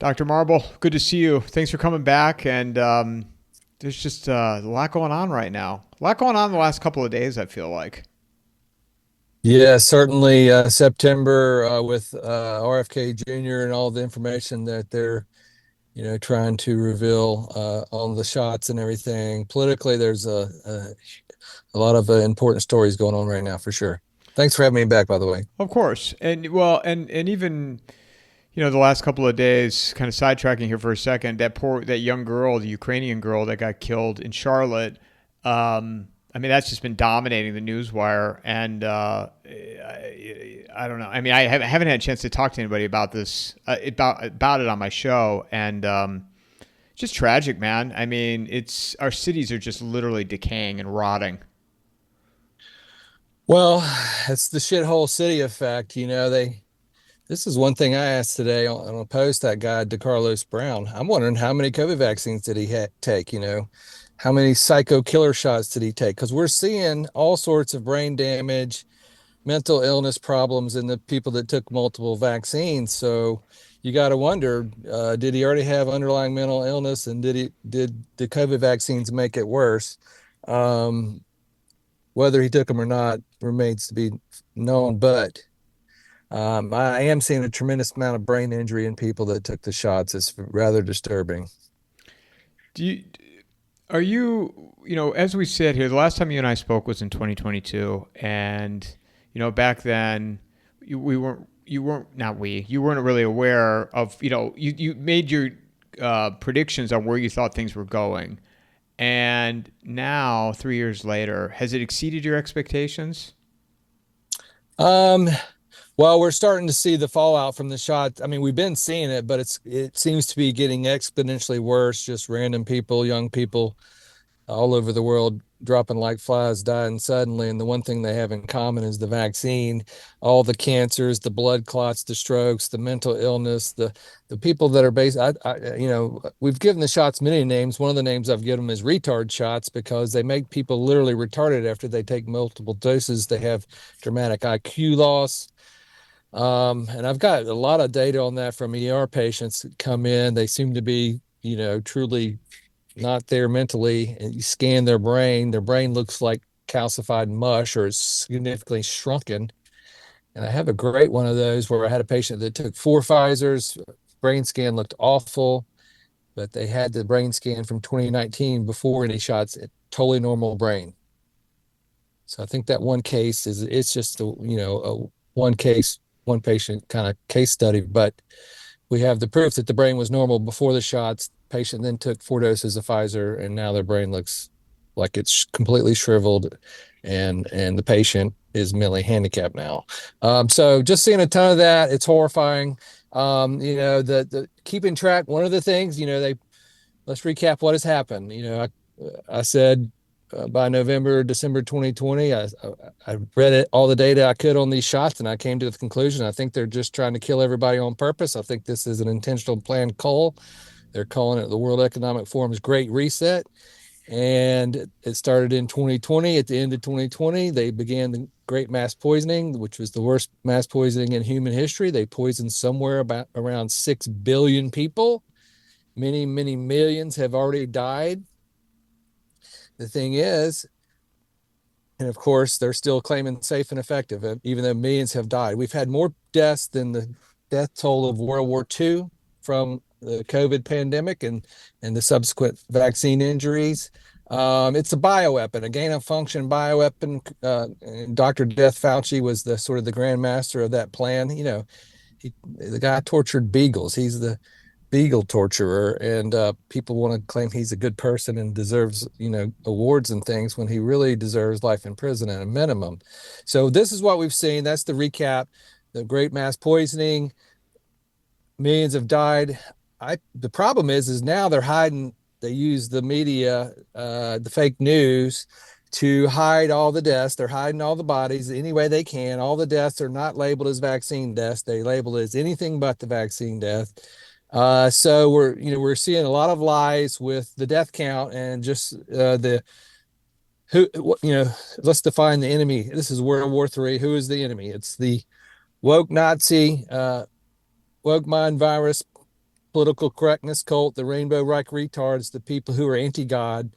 Dr. Marble, good to see you. Thanks for coming back. And there's just a lot going on right now. A lot going on the last couple of days, I feel like. Yeah, certainly September with RFK Jr. and all the information that they're, trying to reveal on the shots and everything. Politically, there's a lot of important stories going on right now for sure. Thanks for having me back, by the way. Of course. And well, and even, the last couple of days, kind of sidetracking here for a second, that young girl, the Ukrainian girl that got killed in Charlotte. I mean, that's just been dominating the news wire. And I don't know. I mean, I haven't had a chance to talk to anybody about this, about it on my show. And just tragic, man. I mean, our cities are just literally decaying and rotting. Well, it's the shithole city effect. This is one thing I asked today on a post that guy, DeCarlos Brown. I'm wondering how many COVID vaccines did he take? How many psycho killer shots did he take? Because we're seeing all sorts of brain damage, mental illness problems in the people that took multiple vaccines. So you got to wonder, did he already have underlying mental illness, and did the COVID vaccines make it worse? Um, Whether he took them or not remains to be known, but I am seeing a tremendous amount of brain injury in people that took the shots. It's rather disturbing. Do you, are you, as we said here, the last time you and I spoke was in 2022. And, back then you weren't really aware of, you made your predictions on where you thought things were going. And now, 3 years later, has it exceeded your expectations? Um, well, we're starting to see the fallout from the shot. I mean, we've been seeing it, but it seems to be getting exponentially worse. Just random people, young people all over the world dropping like flies, dying suddenly. And the one thing they have in common is the vaccine, all the cancers, the blood clots, the strokes, the mental illness, the people that are based. We've given the shots many names. One of the names I've given them is retard shots because they make people literally retarded after they take multiple doses. They have dramatic IQ loss. And I've got a lot of data on that from ER patients that come in. They seem to be, truly not there mentally. And you scan their brain looks like calcified mush or is significantly shrunken. And I have a great one of those where I had a patient that took 4 Pfizer's. Brain scan looked awful, but they had the brain scan from 2019 before any shots, totally normal brain. So I think that one case it's just a one case, one patient kind of case study, but we have the proof that the brain was normal before the shots. Patient then took 4 doses of Pfizer, and now their brain looks like it's completely shriveled, and the patient is mentally handicapped now. So just seeing a ton of that, it's horrifying. The keeping track. One of the things, let's recap what has happened. I said by November, December 2020, I read all the data I could on these shots, and I came to the conclusion I think they're just trying to kill everybody on purpose. I think this is an intentional planned cull. They're calling it the World Economic Forum's Great Reset. And it started in 2020. At the end of 2020, they began the Great Mass Poisoning, which was the worst mass poisoning in human history. They poisoned somewhere about around 6 billion people. Many, many millions have already died. The thing is, and of course, they're still claiming safe and effective, even though millions have died. We've had more deaths than the death toll of World War II from the COVID pandemic and the subsequent vaccine injuries. It's a bioweapon, a gain of function bioweapon. And Dr. Death Fauci was the sort of the grandmaster of that plan. The guy tortured beagles. He's the beagle torturer, and people want to claim he's a good person and deserves awards and things when he really deserves life in prison at a minimum. So this is what we've seen. That's the recap. The great mass poisoning, millions have died. The problem is now they're hiding. They use the media, the fake news, to hide all the deaths. They're hiding all the bodies any way they can. All the deaths are not labeled as vaccine deaths. They label it as anything but the vaccine death. So we're seeing a lot of lies with the death count and just the who let's define the enemy. This is World War III. Who is the enemy? It's the woke Nazi, woke mind virus political correctness cult, the rainbow reich retards, the people who are anti-God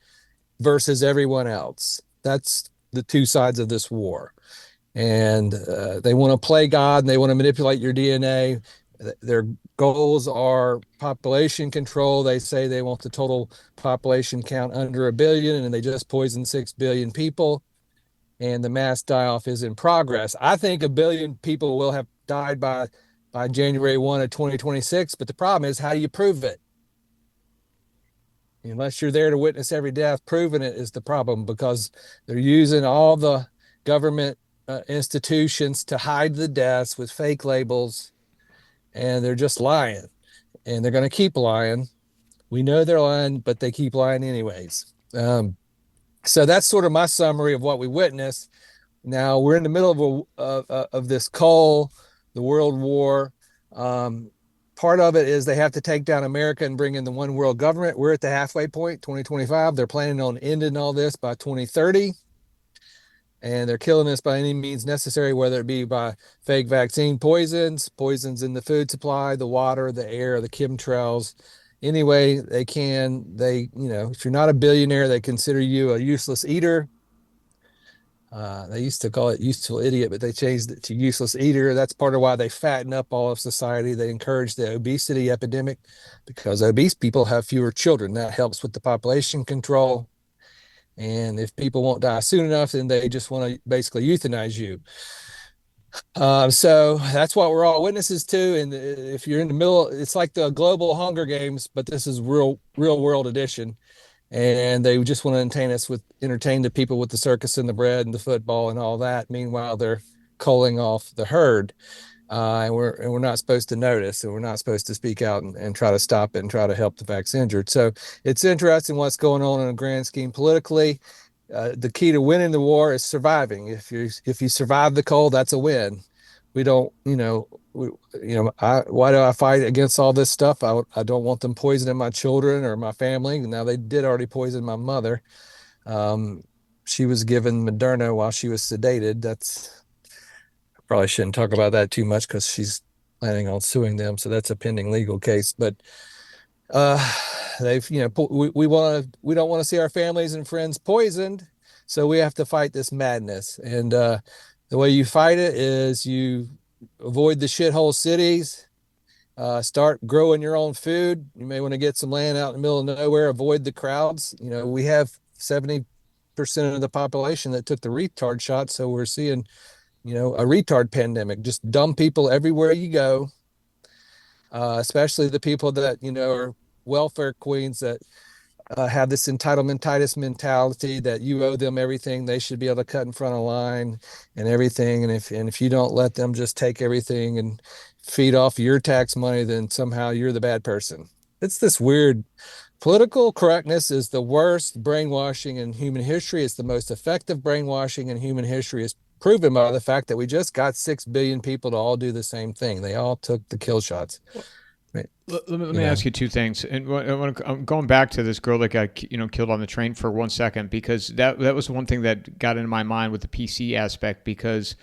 versus everyone else. That's the two sides of this war. And they want to play God and they want to manipulate your DNA. Their goals are population control. They say they want the total population count under 1 billion, and they just poisoned 6 billion people. And the mass die-off is in progress. I think 1 billion people will have died by January 1 of 2026. But the problem is, how do you prove it? Unless you're there to witness every death, proving it is the problem, because they're using all the government institutions to hide the deaths with fake labels, and they're just lying, and they're going to keep lying. We know they're lying, but they keep lying anyways. So that's sort of my summary of what we witnessed. Now we're in the middle of this coal, the world war. Part of it is they have to take down America and bring in the one world government. We're at the halfway point, 2025. They're planning on ending all this by 2030. And they're killing us by any means necessary, whether it be by fake vaccine poisons in the food supply, the water, the air, the chemtrails. Any way they can. If you're not a billionaire, they consider you a useless eater. They used to call it useful idiot, but they changed it to useless eater. That's part of why they fatten up all of society. They encourage the obesity epidemic because obese people have fewer children. That helps with the population control. And if people won't die soon enough, then they just want to basically euthanize you. So that's what we're all witnesses to. And if you're in the middle, it's like the global Hunger Games, but this is real world edition. And they just want to entertain the people with the circus and the bread and the football and all that. Meanwhile, they're culling off the herd. And we're not supposed to notice, and we're not supposed to speak out and try to stop it and try to help the vaccine injured. So it's interesting what's going on in a grand scheme politically. The key to winning the war is surviving. If you survive the cold, that's a win. We don't, why do I fight against all this stuff? I don't want them poisoning my children or my family. Now they did already poison my mother. She was given Moderna while she was sedated. Probably shouldn't talk about that too much because she's planning on suing them. So that's a pending legal case. But they've, we don't want to see our families and friends poisoned. So we have to fight this madness. And the way you fight it is you avoid the shithole cities, start growing your own food. You may want to get some land out in the middle of nowhere, avoid the crowds. We have 70% of the population that took the retard shot. So we're seeing a retard pandemic, just dumb people everywhere you go, especially the people that, are welfare queens that have this entitlementitis mentality that you owe them everything. They should be able to cut in front of line and everything. And if you don't let them just take everything and feed off your tax money, then somehow you're the bad person. It's this weird. Political correctness is the worst brainwashing in human history. It's the most effective brainwashing in human history. It's proven by the fact that we just got 6 billion people to all do the same thing. They all took the kill shots. Let me ask you two things. And I'm going back to this girl that got killed on the train for 1 second, because that was one thing that got into my mind with the PC aspect, because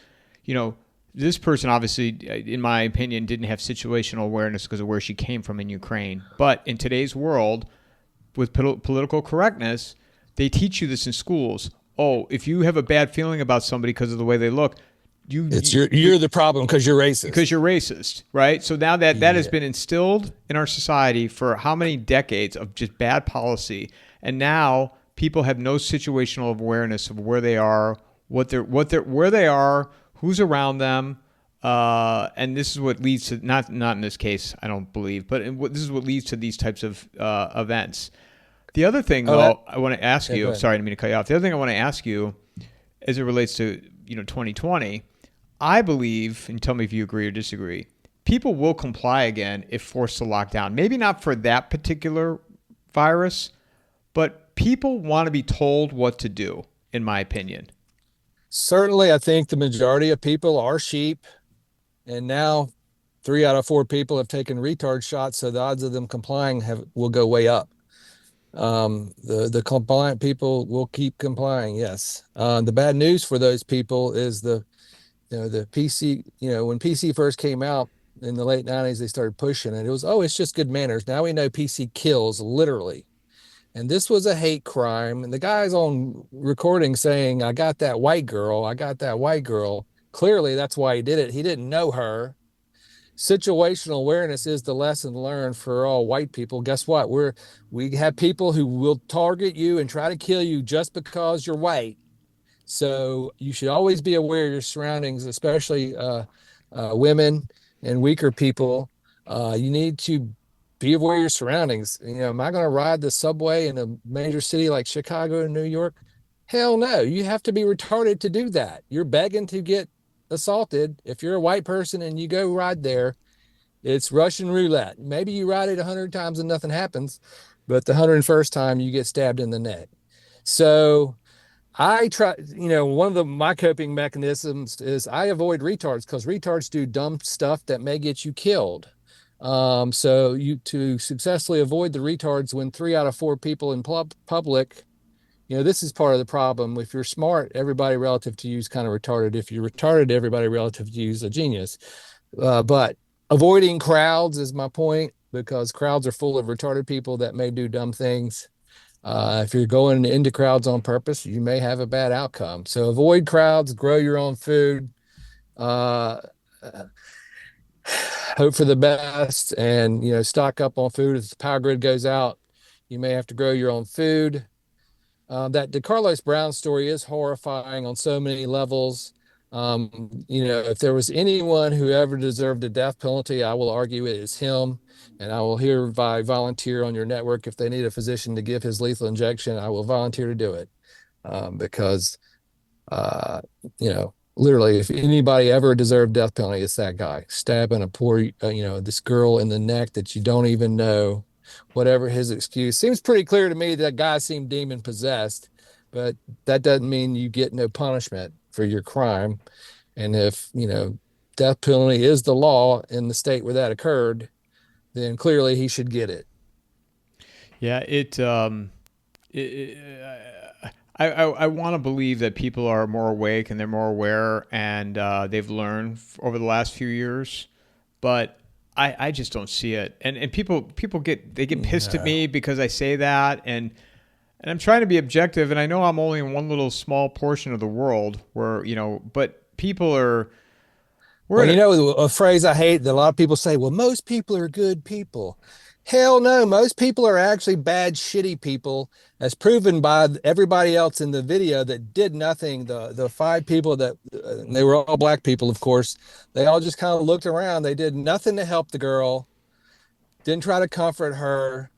this person obviously, in my opinion, didn't have situational awareness because of where she came from in Ukraine. But in today's world, with political correctness, they teach you this in schools. Oh, if you have a bad feeling about somebody because of the way they look, you're the problem because you're racist. Because you're racist, right? So now that has been instilled in our society for how many decades of just bad policy, and now people have no situational awareness of where they are, where they are, who's around them, and this is what leads to not in this case, I don't believe, but this is what leads to these types of events. The other thing, I want to ask you. Sorry, I didn't mean to cut you off. The other thing I want to ask you, as it relates to 2020, I believe, and tell me if you agree or disagree, people will comply again if forced to lock down. Maybe not for that particular virus, but people want to be told what to do, in my opinion. Certainly, I think the majority of people are sheep, and now 3 out of 4 people have taken retard shots, so the odds of them complying will go way up. The compliant people will keep complying. Yes. The bad news for those people is the PC, when PC first came out, in the late 90s, they started pushing it. It was, oh, it's just good manners. Now we know PC kills literally. And this was a hate crime. And the guy's on recording saying, I got that white girl. I got that white girl. Clearly, that's why he did it. He didn't know her. Situational awareness is the lesson learned for all white people. Guess what? We have people who will target you and try to kill you just because you're white. So you should always be aware of your surroundings, especially women and weaker people. You need to be aware of your surroundings. Am I going to ride the subway in a major city like Chicago and New York? Hell no. You have to be retarded to do that. You're begging to get assaulted. If you're a white person and you go ride there, it's Russian roulette. Maybe you ride it 100 times and nothing happens, but the 101st time you get stabbed in the neck. So I try, one of my coping mechanisms is I avoid retards because retards do dumb stuff that may get you killed. So to successfully avoid the retards when 3 out of 4 people in public, this is part of the problem. If you're smart, everybody relative to you is kind of retarded. If you're retarded, everybody relative to you is a genius. But avoiding crowds is my point because crowds are full of retarded people that may do dumb things. If you're going into crowds on purpose, you may have a bad outcome. So avoid crowds, grow your own food, uh, hope for the best, and stock up on food. If the power grid goes out, you may have to grow your own food. That DeCarlos Brown story is horrifying on so many levels. If there was anyone who ever deserved a death penalty, I will argue it is him. And I will hereby volunteer on your network. If they need a physician to give his lethal injection, I will volunteer to do it. Because, literally, if anybody ever deserved death penalty, it's that guy stabbing a poor, this girl in the neck that you don't even know. Whatever his excuse, seems pretty clear to me that guy seemed demon possessed, but that doesn't mean you get no punishment for your crime. And if, death penalty is the law in the state where that occurred, then clearly he should get it. Yeah, I want to believe that people are more awake and they're more aware and they've learned over the last few years, but I just don't see it. And people get pissed at me because I say that, and I'm trying to be objective, and I know I'm only in one little small portion of the world where, but people are. A phrase I hate that a lot of people say, well, most people are good people. Hell no, most people are actually bad, shitty people, as proven by everybody else in the video that did nothing. The 5 people that they were all black people, of course. They all just kind of looked around. They did nothing to help the girl, didn't try to comfort her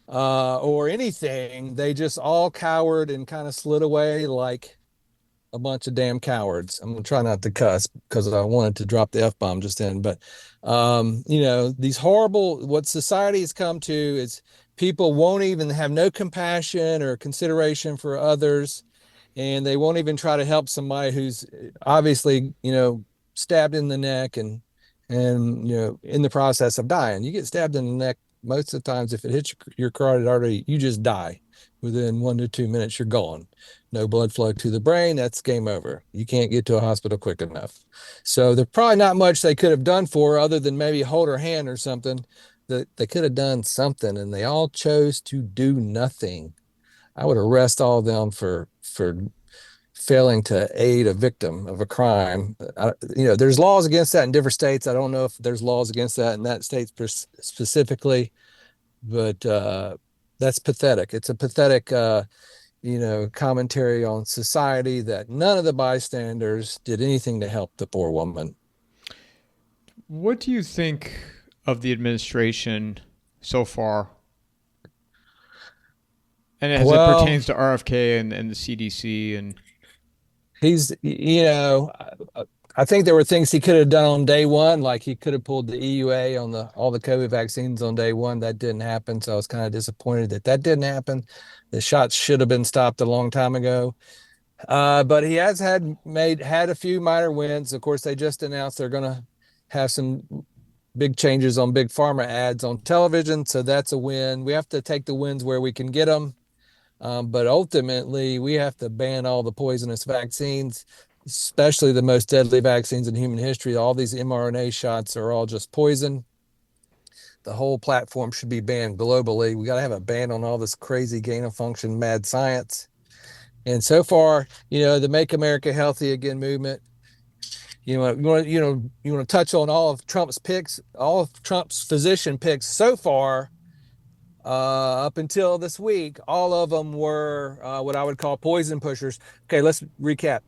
or anything. They just all cowered and kind of slid away like a bunch of damn cowards. I'm gonna try not to cuss because I wanted to drop the F-bomb just then. But these horrible, what society has come to is people won't even have no compassion or consideration for others, and they won't even try to help somebody who's obviously, stabbed in the neck and in the process of dying. You get stabbed in the neck most of the times, if it hits your carotid artery, you just die. Within 1 to 2 minutes, you're gone. No blood flow to the brain. That's game over. You can't get to a hospital quick enough. So there's probably not much they could have done for her other than maybe hold her hand or something. That they could have done something, and they all chose to do nothing. I would arrest all of them for failing to aid a victim of a crime. There's laws against that in different states. I don't know if there's laws against that in that state specifically, but that's pathetic. It's a pathetic commentary on society that none of the bystanders did anything to help the poor woman. What do you think of the administration so far? And as it pertains to RFK and the CDC and he's, I think there were things he could have done on day one, like he could have pulled the EUA on all the COVID vaccines on day one. That didn't happen, so I was kind of disappointed that didn't happen. The shots should have been stopped a long time ago. But he has had a few minor wins. Of course, they just announced they're going to have some big changes on big pharma ads on television, so that's a win. We have to take the wins where we can get them. But ultimately, we have to ban all the poisonous vaccines. especially the most deadly vaccines in human history. All these mRNA shots are all just poison. The whole platform should be banned globally. We got to have a ban on all this crazy gain of function mad science. And so far, the Make America Healthy Again movement, you want to touch on all of Trump's picks, all of Trump's physician picks so far, up until this week. All of them were what I would call poison pushers. Okay, let's recap.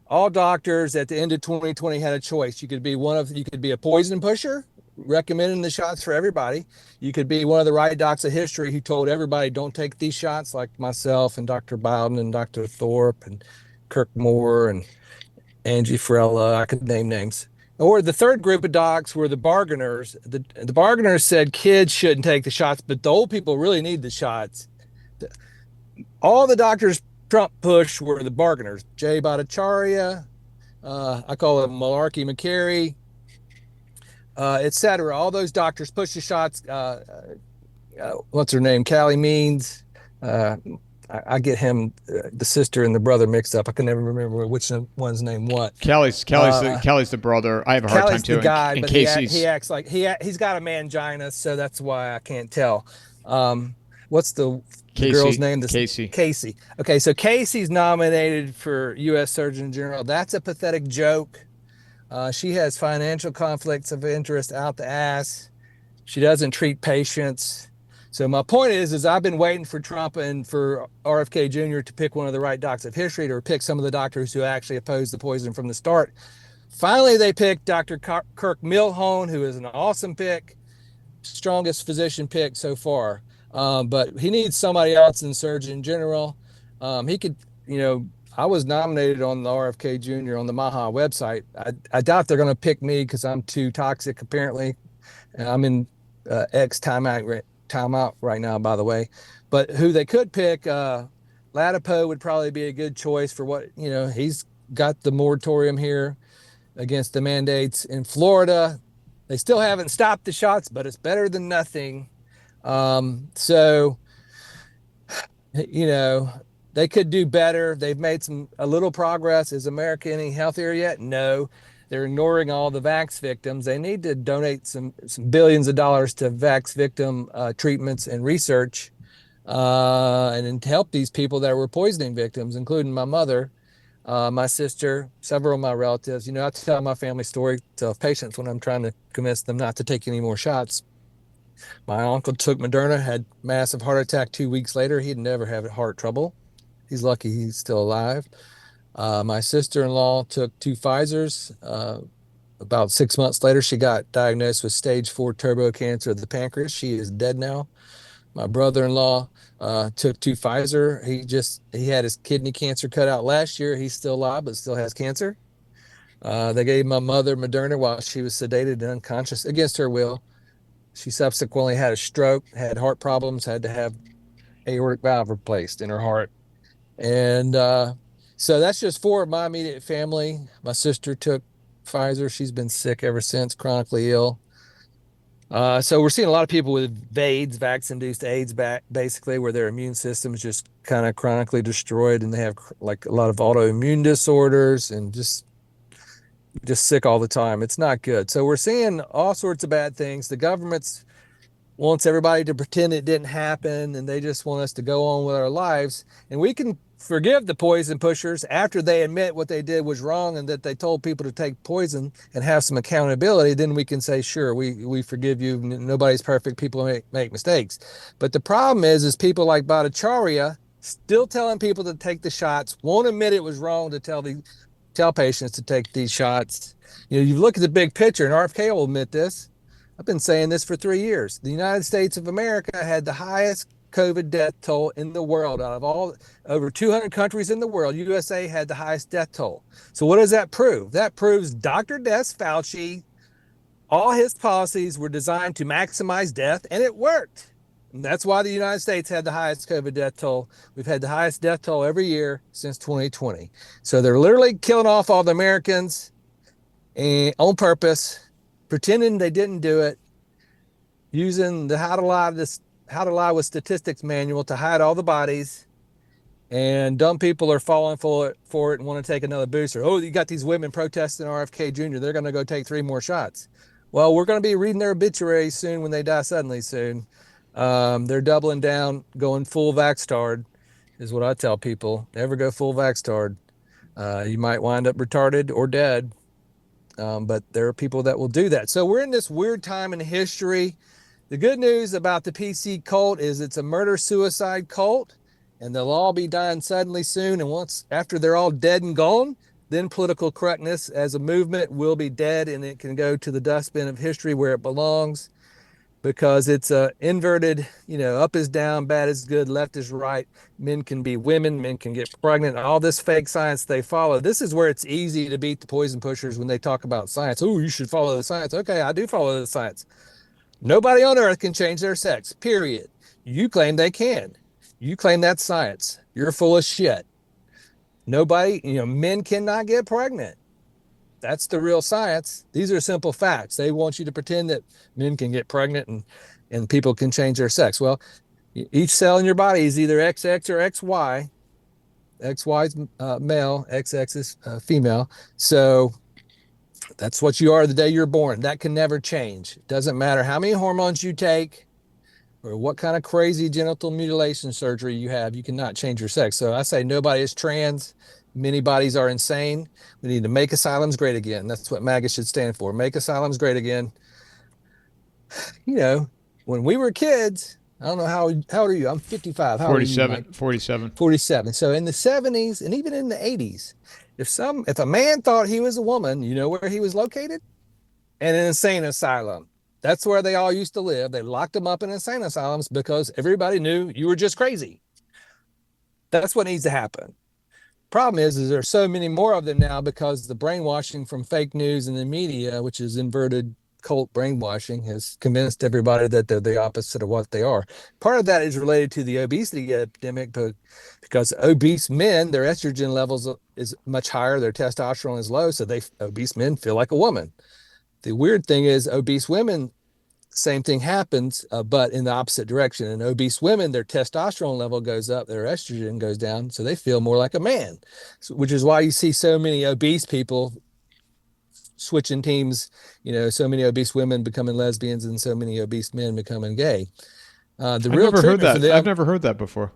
All doctors at the end of 2020 had a choice. You could be a poison pusher, recommending the shots for everybody. You could be one of the right docs of history who told everybody don't take these shots, like myself and Dr. Bowden and Dr. Thorpe and Kirk Moore and Angie Frella. I could name names. Or the third group of docs were the bargainers. The bargainers said kids shouldn't take the shots, but the old people really need the shots. All the doctors Trump pushed were the bargainers. Jay Bhattacharya, I call him Malarkey McCary, etc. All those doctors pushed the shots. What's her name? Callie Means. I get him, the sister and the brother mixed up. I can never remember which one's name what. Kelly's the brother. I have a hard time too. The guy, and but he acts like he's got a mangina, so that's why I can't tell. What's the girl's name? Casey. Okay, so Casey's nominated for U.S. Surgeon General. That's a pathetic joke. She has financial conflicts of interest out the ass. She doesn't treat patients. So my point is I've been waiting for Trump and for RFK Jr. to pick one of the right docs of history, to pick some of the doctors who actually opposed the poison from the start. Finally, they picked Dr. Kirk Milhoan, who is an awesome pick, strongest physician pick so far. But he needs somebody else in Surgeon General. He could, I was nominated on the RFK Jr. on the Maha website. I doubt they're going to pick me because I'm too toxic, apparently. And I'm in X timeout right now, by the way. But who they could pick, Latipo would probably be a good choice for what, he's got the moratorium here against the mandates in Florida. They still haven't stopped the shots, but it's better than nothing. So, they could do better. They've made a little progress. Is America any healthier yet? No. They're ignoring all the vax victims. They need to donate some billions of dollars to vax victim treatments and research, and to help these people that were poisoning victims, including my mother, my sister, several of my relatives. I tell my family story to patients when I'm trying to convince them not to take any more shots. My uncle took Moderna, had massive heart attack 2 weeks later. He'd never have heart trouble. He's lucky he's still alive. My sister-in-law took 2 Pfizers. About 6 months later, she got diagnosed with stage 4 turbo cancer of the pancreas. She is dead now. My brother-in-law took 2 Pfizer. He had his kidney cancer cut out last year. He's still alive, but still has cancer. They gave my mother Moderna while she was sedated and unconscious against her will. She subsequently had a stroke, had heart problems, had to have aortic valve replaced in her heart. And so that's just 4 of my immediate family. My sister took Pfizer. She's been sick ever since, chronically ill. So we're seeing a lot of people with VAIDS, vaccine-induced AIDS, basically, where their immune system is just kind of chronically destroyed, and they have like a lot of autoimmune disorders and just sick all the time. It's not good. So we're seeing all sorts of bad things. The government wants everybody to pretend it didn't happen, and they just want us to go on with our lives. And we can forgive the poison pushers after they admit what they did was wrong and that they told people to take poison and have some accountability. Then we can say, sure, we forgive you. Nobody's perfect. People make mistakes. But the problem is people like Bhattacharya still telling people to take the shots, won't admit it was wrong to tell patients to take these shots. You look at the big picture, and RFK will admit this. I've been saying this for 3 years. The United States of America had the highest COVID death toll in the world. Out of all over 200 countries in the world, USA had the highest death toll. So what does that prove? That proves Dr. Des Fauci, all his policies were designed to maximize death, and it worked. And that's why the United States had the highest COVID death toll. We've had the highest death toll every year since 2020. So they're literally killing off all the Americans on purpose, pretending they didn't do it, using the How to Lie with Statistics manual to hide all the bodies. And dumb people are falling for it and want to take another booster. Oh, you got these women protesting RFK Jr. They're going to go take 3 more shots. Well, we're going to be reading their obituaries soon when they die suddenly soon. They're doubling down, going full vaxxed is what I tell people. Never go full vaxxed. You might wind up retarded or dead. But there are people that will do that. So we're in this weird time in history. The good news about the PC cult is it's a murder-suicide cult, and they'll all be dying suddenly soon. And once after they're all dead and gone, then political correctness as a movement will be dead, and it can go to the dustbin of history where it belongs, because it's a inverted, up is down, bad is good, left is right. Men can be women, men can get pregnant, all this fake science they follow. This is where it's easy to beat the poison pushers when they talk about science. Oh, you should follow the science. Okay, I do follow the science. Nobody on earth can change their sex, period. You claim they can. You claim that's science. You're full of shit. Nobody, men cannot get pregnant. That's the real science. These are simple facts. They want you to pretend that men can get pregnant and people can change their sex. Well, each cell in your body is either XX or XY. XY is male, XX is female. So that's what you are the day you're born. That can never change. It doesn't matter how many hormones you take or what kind of crazy genital mutilation surgery you have. You cannot change your sex. So I say nobody is trans. Many bodies are insane. We need to make asylums great again. That's what MAGA should stand for. Make asylums great again. When we were kids, I don't know how old are you? I'm 55. How 47, old are you, Mike? 47. 47. So in the 70s and even in the 80s, if a man thought he was a woman, you know where he was located? In an insane asylum. That's where they all used to live. They locked them up in insane asylums because everybody knew you were just crazy. That's what needs to happen. Problem is there's so many more of them now because the brainwashing from fake news and the media, which is inverted cult brainwashing, has convinced everybody that they're the opposite of what they are. Part of that is related to the obesity epidemic, but because obese men, their estrogen levels is much higher, their testosterone is low, so obese men feel like a woman. The weird thing is obese women, same thing happens, but in the opposite direction. In obese women, their testosterone level goes up, their estrogen goes down, so they feel more like a man, which is why you see so many obese people switching teams, so many obese women becoming lesbians and so many obese men becoming gay. I've never heard that. I've never heard that before.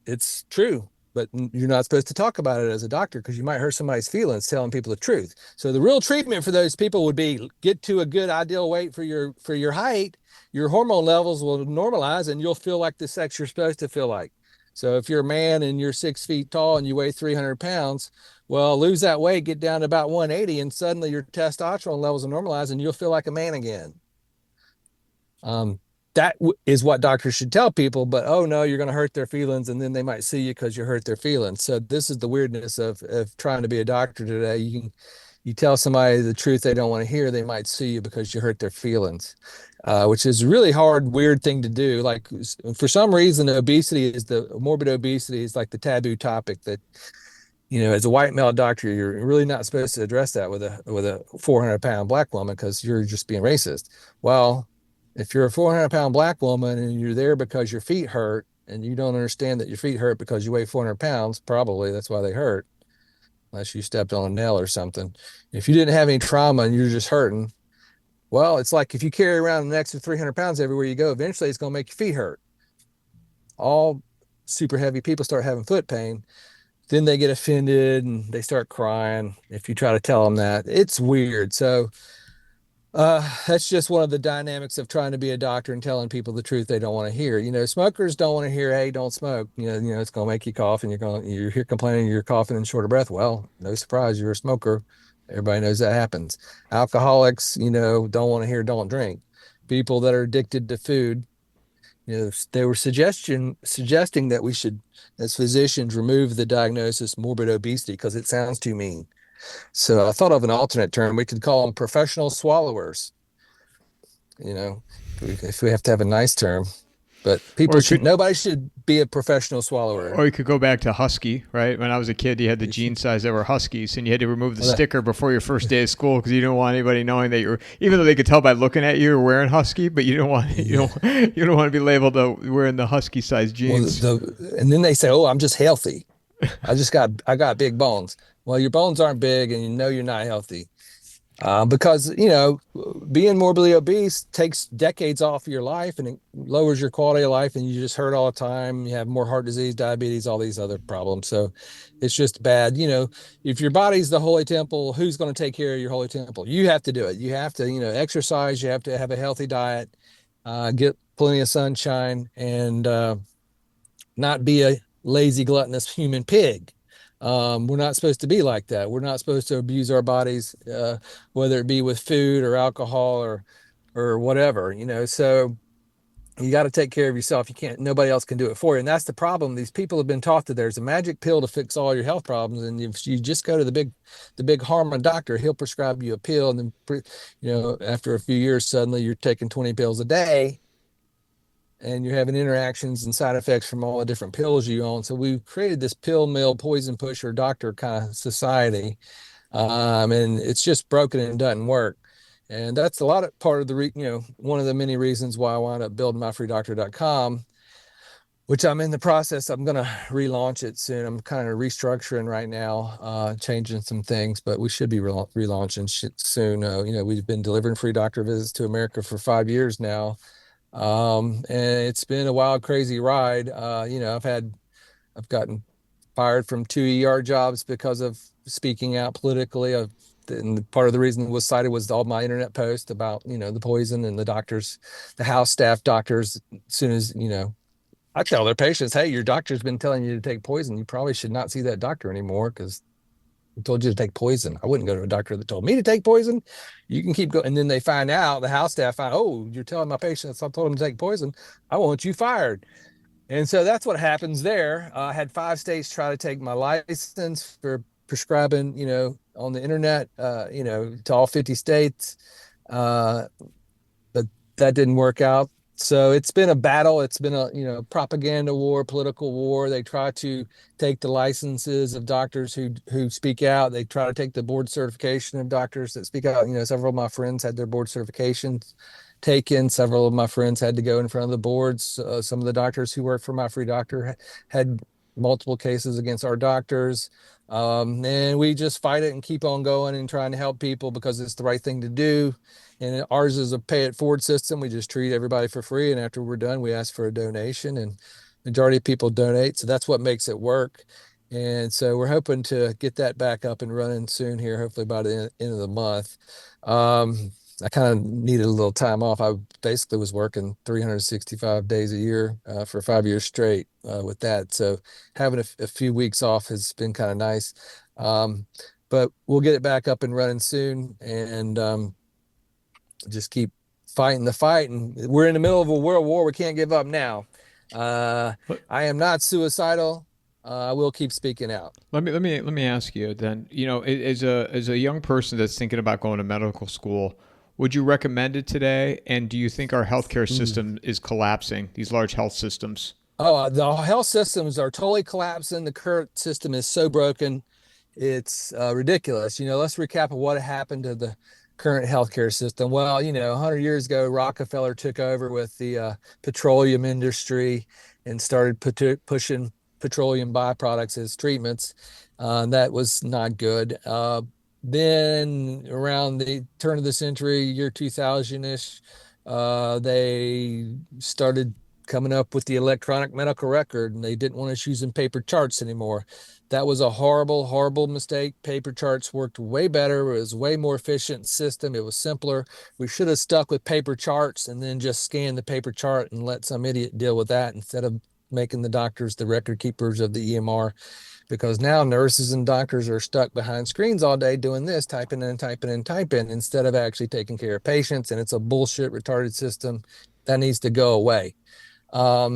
It's true, but you're not supposed to talk about it as a doctor because you might hurt somebody's feelings telling people the truth. So the real treatment for those people would be get to a good ideal weight for your height. Your hormone levels will normalize and you'll feel like the sex you're supposed to feel like. So if you're a man and you're 6 feet tall and you weigh 300 pounds, well, lose that weight, get down to about 180, and suddenly your testosterone levels will normalize and you'll feel like a man again. That is what doctors should tell people, but oh no, you're going to hurt their feelings and then they might sue you because you hurt their feelings. So this is the weirdness of trying to be a doctor today. You tell somebody the truth they don't want to hear, they might sue you because you hurt their feelings, which is a really hard, weird thing to do. Like for some reason, morbid obesity is like the taboo topic that, as a white male doctor, you're really not supposed to address that with a 400-pound black woman because you're just being racist. Well, if you're a 400-pound black woman and you're there because your feet hurt and you don't understand that your feet hurt because you weigh 400 pounds, probably that's why they hurt, unless you stepped on a nail or something. If you didn't have any trauma and you're just hurting, well, it's like if you carry around an extra 300 pounds everywhere you go, eventually it's going to make your feet hurt. All super heavy people start having foot pain. Then they get offended and they start crying if you try to tell them that. It's weird. So that's just one of the dynamics of trying to be a doctor and telling people the truth they don't want to hear. Smokers don't want to hear, hey, don't smoke. It's going to make you cough and you're here complaining you're coughing and short of breath. Well, no surprise, you're a smoker. Everybody knows that happens. Alcoholics, don't want to hear, don't drink. People that are addicted to food, they were suggesting that we should, as physicians, remove the diagnosis morbid obesity because it sounds too mean. So I thought of an alternate term. We could call them professional swallowers. If we have to have a nice term, but nobody should be a professional swallower. Or you could go back to husky, right? When I was a kid, you had the jean size that were huskies, and you had to remove the sticker before your first day of school because you didn't want anybody knowing that even though they could tell by looking at you, you're wearing husky, but you don't want to be labeled wearing the husky size jeans. And then they say, "Oh, I'm just healthy." I got big bones. Well, your bones aren't big and you know you're not healthy. Because, being morbidly obese takes decades off of your life and it lowers your quality of life and you just hurt all the time. You have more heart disease, diabetes, all these other problems. So it's just bad. If your body's the holy temple, who's going to take care of your holy temple? You have to do it. You have to, exercise. You have to have a healthy diet, get plenty of sunshine, and not be a lazy, gluttonous human pig. We're not supposed to be like that. We're not supposed to abuse our bodies, whether it be with food or alcohol or whatever. So you got to take care of yourself. You can't. Nobody else can do it for you, and that's the problem. These people have been taught that there's a magic pill to fix all your health problems, and if you just go to the big pharma doctor, he'll prescribe you a pill, and then after a few years, suddenly you're taking 20 pills a day and you're having interactions and side effects from all the different pills you own. So we've created this pill mill, poison pusher doctor kind of society. And it's just broken and doesn't work. And that's a lot of part of one of the many reasons why I wound up building myfreedoctor.com, which I'm in the process. I'm going to relaunch it soon. I'm kind of restructuring right now, changing some things, but we should be relaunching soon. We've been delivering free doctor visits to America for 5 years now. And it's been a wild, crazy ride. I've gotten fired from 2 ER jobs because of speaking out politically. And part of the reason it was cited was all my internet posts about, the poison and the doctors, the house staff doctors. As soon as, I tell their patients, hey, your doctor's been telling you to take poison. You probably should not see that doctor anymore because told you to take poison. I wouldn't go to a doctor that told me to take poison. You can keep going. And then they find out, the house staff find, oh, you're telling my patients I told them to take poison. I want you fired. And so that's what happens there. I had 5 states try to take my license for prescribing, on the internet, to all 50 states. Uh, but that didn't work out. So it's been a battle. It's been a, propaganda war, political war. They try to take the licenses of doctors who speak out. They try to take the board certification of doctors that speak out. Several of my friends had their board certifications taken. Several of my friends had to go in front of the boards. Some of the doctors who work for My Free Doctor had multiple cases against our doctors. And we just fight it and keep on going and trying to help people because it's the right thing to do. And ours is a pay it forward system. We just treat everybody for free. And after we're done, we ask for a donation and majority of people donate. So that's what makes it work. And so we're hoping to get that back up and running soon here, hopefully by the end of the month. I kind of needed a little time off. I basically was working 365 days a year for 5 years straight with that. So having a few weeks off has been kind of nice. But we'll get it back up and running soon and just keep fighting the fight. And we're in the middle of a world war. We can't give up now. I am not suicidal. I will keep speaking out. Let me ask you then. As a young person that's thinking about going to medical school, would you recommend it today? And do you think our healthcare Mm. system is collapsing? These large health systems. Oh, the health systems are totally collapsing. The current system is so broken. It's ridiculous. Let's recap of what happened to the current healthcare system. Well, 100 years ago, Rockefeller took over with the petroleum industry and started pushing petroleum byproducts as treatments. That was not good. Then around the turn of the century, year 2000-ish, they started coming up with the electronic medical record, and they didn't want us using paper charts anymore. That was a horrible, horrible mistake. Paper charts worked way better. It was a way more efficient system. It was simpler. We should have stuck with paper charts and then just scanned the paper chart and let some idiot deal with that instead of making the doctors the record keepers of the EMR. Because now nurses and doctors are stuck behind screens all day doing this, typing and typing and typing instead of actually taking care of patients. And it's a bullshit, retarded system that needs to go away.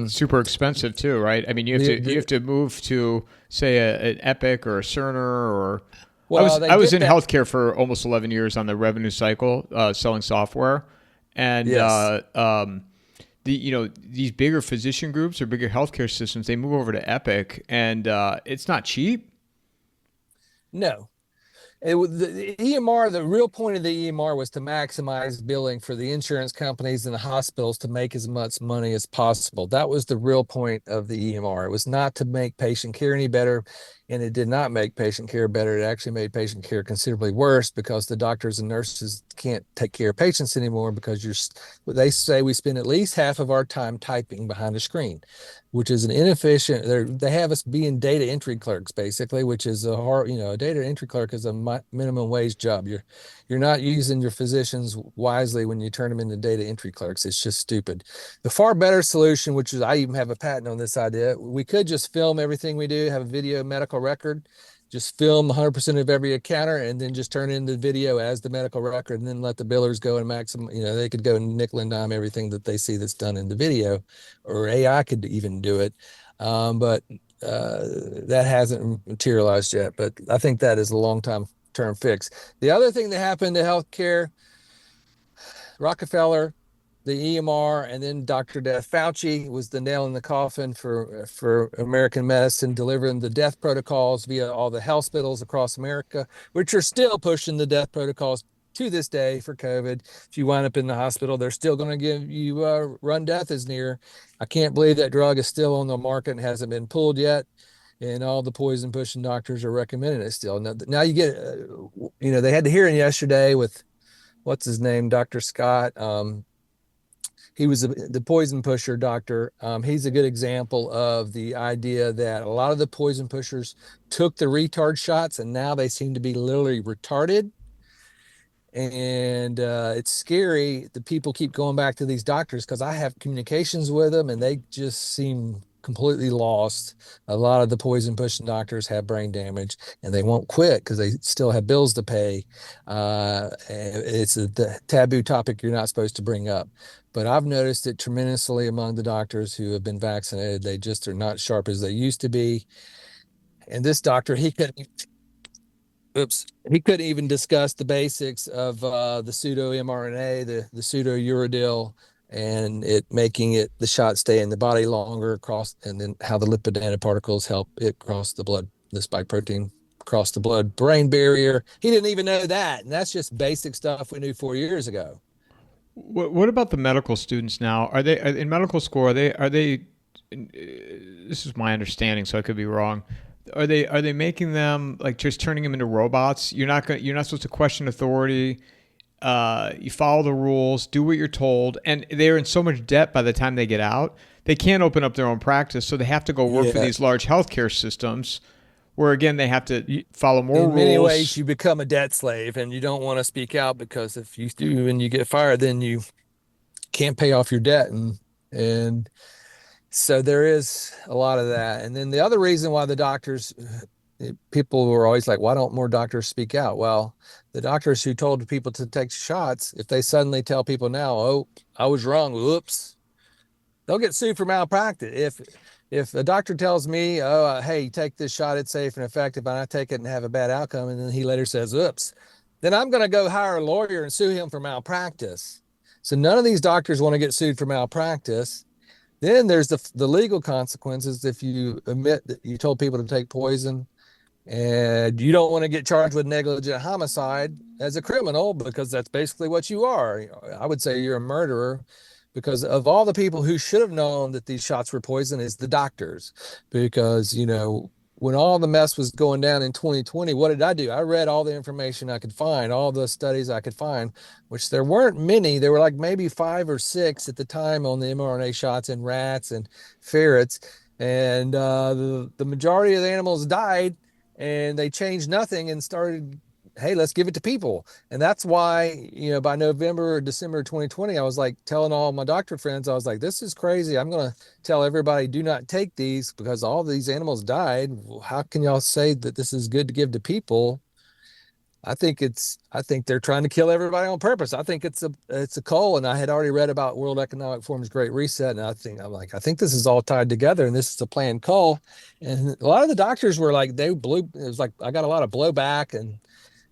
Super expensive too, right? I mean, you have the, to you the have to move to say an Epic or a Cerner or I well, was they I was did in that. healthcare for almost 11 years on the revenue cycle, selling software, and Yes. these bigger physician groups or bigger healthcare systems they move over to Epic, and it's not cheap. No. The EMR, the real point of the EMR was to maximize billing for the insurance companies and the hospitals to make as much money as possible. That was the real point of the EMR. It was not to make patient care any better, and it did not make patient care better. It actually made patient care considerably worse because the doctors and nurses can't take care of patients anymore because they say we spend at least half of our time typing behind a screen, which is an inefficient. They have us being data entry clerks basically, which is a data entry clerk is a minimum wage job. You're not using your physicians wisely when you turn them into data entry clerks. It's just stupid. The far better solution, which is I even have a patent on this idea, we could just film everything we do, have a video medical record, just film 100% of every encounter and then just turn in the video as the medical record and then let the billers go and maximum, they could go and nickel and dime everything that they see that's done in the video, or AI could even do it. But that hasn't materialized yet, but I think that is a long term fix. The other thing that happened to healthcare, Rockefeller, the EMR, and then Dr. Death Fauci was the nail in the coffin for American medicine, delivering the death protocols via all the hospitals across America, which are still pushing the death protocols to this day for COVID. If you wind up in the hospital, they're still going to give you run death is near. I can't believe that drug is still on the market and hasn't been pulled yet. And all the poison pushing doctors are recommending it still. Now you get, they had the hearing yesterday with what's his name, Dr. Scott. He was the poison pusher doctor. He's a good example of the idea that a lot of the poison pushers took the retard shots and now they seem to be literally retarded. And it's scary that people keep going back to these doctors because I have communications with them and they just seem completely lost. A lot of the poison pushing doctors have brain damage and they won't quit because they still have bills to pay. It's a taboo topic you're not supposed to bring up. But I've noticed it tremendously among the doctors who have been vaccinated. They just are not sharp as they used to be. And this doctor, he couldn't even discuss the basics of the pseudo MRNA, the pseudo Uridil, and it making it the shot stay in the body longer across, and then how the lipid nanoparticles help it cross the blood, the spike protein cross the blood brain barrier. He didn't even know that, and that's just basic stuff we knew 4 years ago. What about the medical students now? Are they in medical school? Are they? This is my understanding, so I could be wrong. Are they making them like just turning them into robots? You're not supposed to question authority. You follow the rules, do what you're told, and they're in so much debt by the time they get out. They can't open up their own practice, so they have to go work for these large healthcare systems, where again they have to follow more rules. In many ways, you become a debt slave, and you don't want to speak out because if you do and you get fired, then you can't pay off your debt, and so there is a lot of that. And then the other reason why the doctors, people were always like, why don't more doctors speak out? Well, the doctors who told people to take shots, if they suddenly tell people now, oh, I was wrong, whoops, they'll get sued for malpractice. If a doctor tells me, oh, hey, take this shot, it's safe and effective, and I take it and have a bad outcome, and then he later says, oops, then I'm going to go hire a lawyer and sue him for malpractice. So none of these doctors want to get sued for malpractice. Then there's the legal consequences if you admit that you told people to take poison and you don't want to get charged with negligent homicide as a criminal because that's basically what you are. I would say you're a murderer because of all the people who should have known that these shots were poison is the doctors. Because, when all the mess was going down in 2020, what did I do? I read all the information I could find, all the studies I could find, which there weren't many. There were like maybe 5 or 6 at the time on the mRNA shots in rats and ferrets. And the majority of the animals died and they changed nothing and started, hey, let's give it to people. And that's why, by November or December 2020, I was like telling all my doctor friends, I was like, this is crazy. I'm going to tell everybody, do not take these because all these animals died. How can y'all say that this is good to give to people? I think they're trying to kill everybody on purpose. I think it's a call. And I had already read about World Economic Forum's Great Reset. And I think this is all tied together and this is a planned call. And a lot of the doctors were like, it was like, I got a lot of blowback and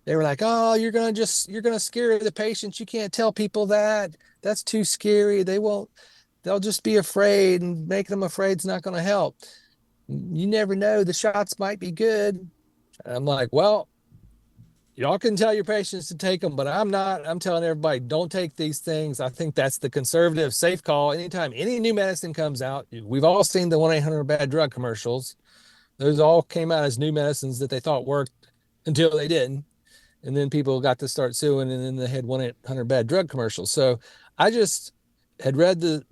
they were like, oh, you're going to scare the patients. You can't tell people that. That's too scary. They'll just be afraid and make them afraid is not going to help. You never know. The shots might be good. And I'm like, well, y'all can tell your patients to take them, but I'm not. I'm telling everybody, don't take these things. I think that's the conservative safe call. Anytime any new medicine comes out, we've all seen the 1-800 bad drug commercials. Those all came out as new medicines that they thought worked until they didn't. And then people got to start suing, and then they had 1-800 bad drug commercials. So I just had read the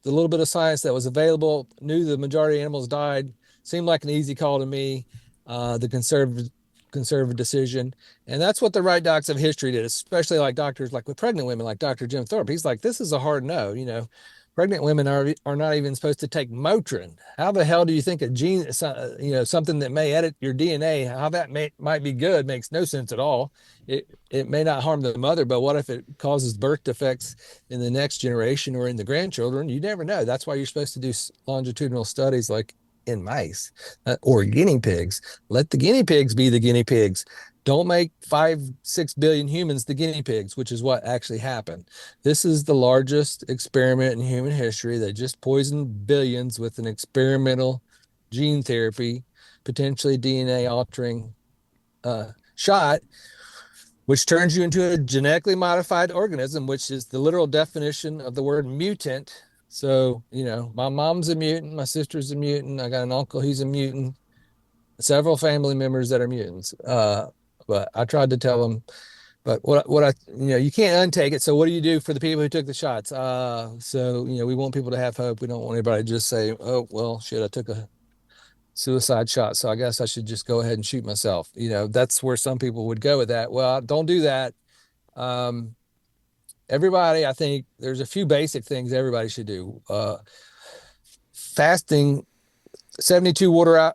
little bit of science that was available, knew the majority of animals died, seemed like an easy call to me. The conservative decision, and that's what the right docs of history did, especially like doctors like with pregnant women, like Dr. Jim Thorpe. He's like, this is a hard no. Pregnant women are not even supposed to take Motrin. How the hell do you think a gene, something that may edit your DNA, how that might be good makes no sense at all. It may not harm the mother, but what if it causes birth defects in the next generation or in the grandchildren? You never know. That's why you're supposed to do longitudinal studies like in mice or guinea pigs. Let the guinea pigs be the guinea pigs. Don't make 5-6 billion humans the guinea pigs, which is what actually happened. This is the largest experiment in human history. They just poisoned billions with an experimental gene therapy, potentially DNA altering shot, which turns you into a genetically modified organism, which is the literal definition of the word mutant. So, my mom's a mutant, my sister's a mutant, I got an uncle, he's a mutant, several family members that are mutants. But I tried to tell them, but you can't untake it. So what do you do for the people who took the shots? So, we want people to have hope. We don't want anybody to just say, oh, well, shit, I took a suicide shot, so I guess I should just go ahead and shoot myself. That's where some people would go with that. Well, don't do that. Everybody, I think there's a few basic things everybody should do. Fasting, 72-hour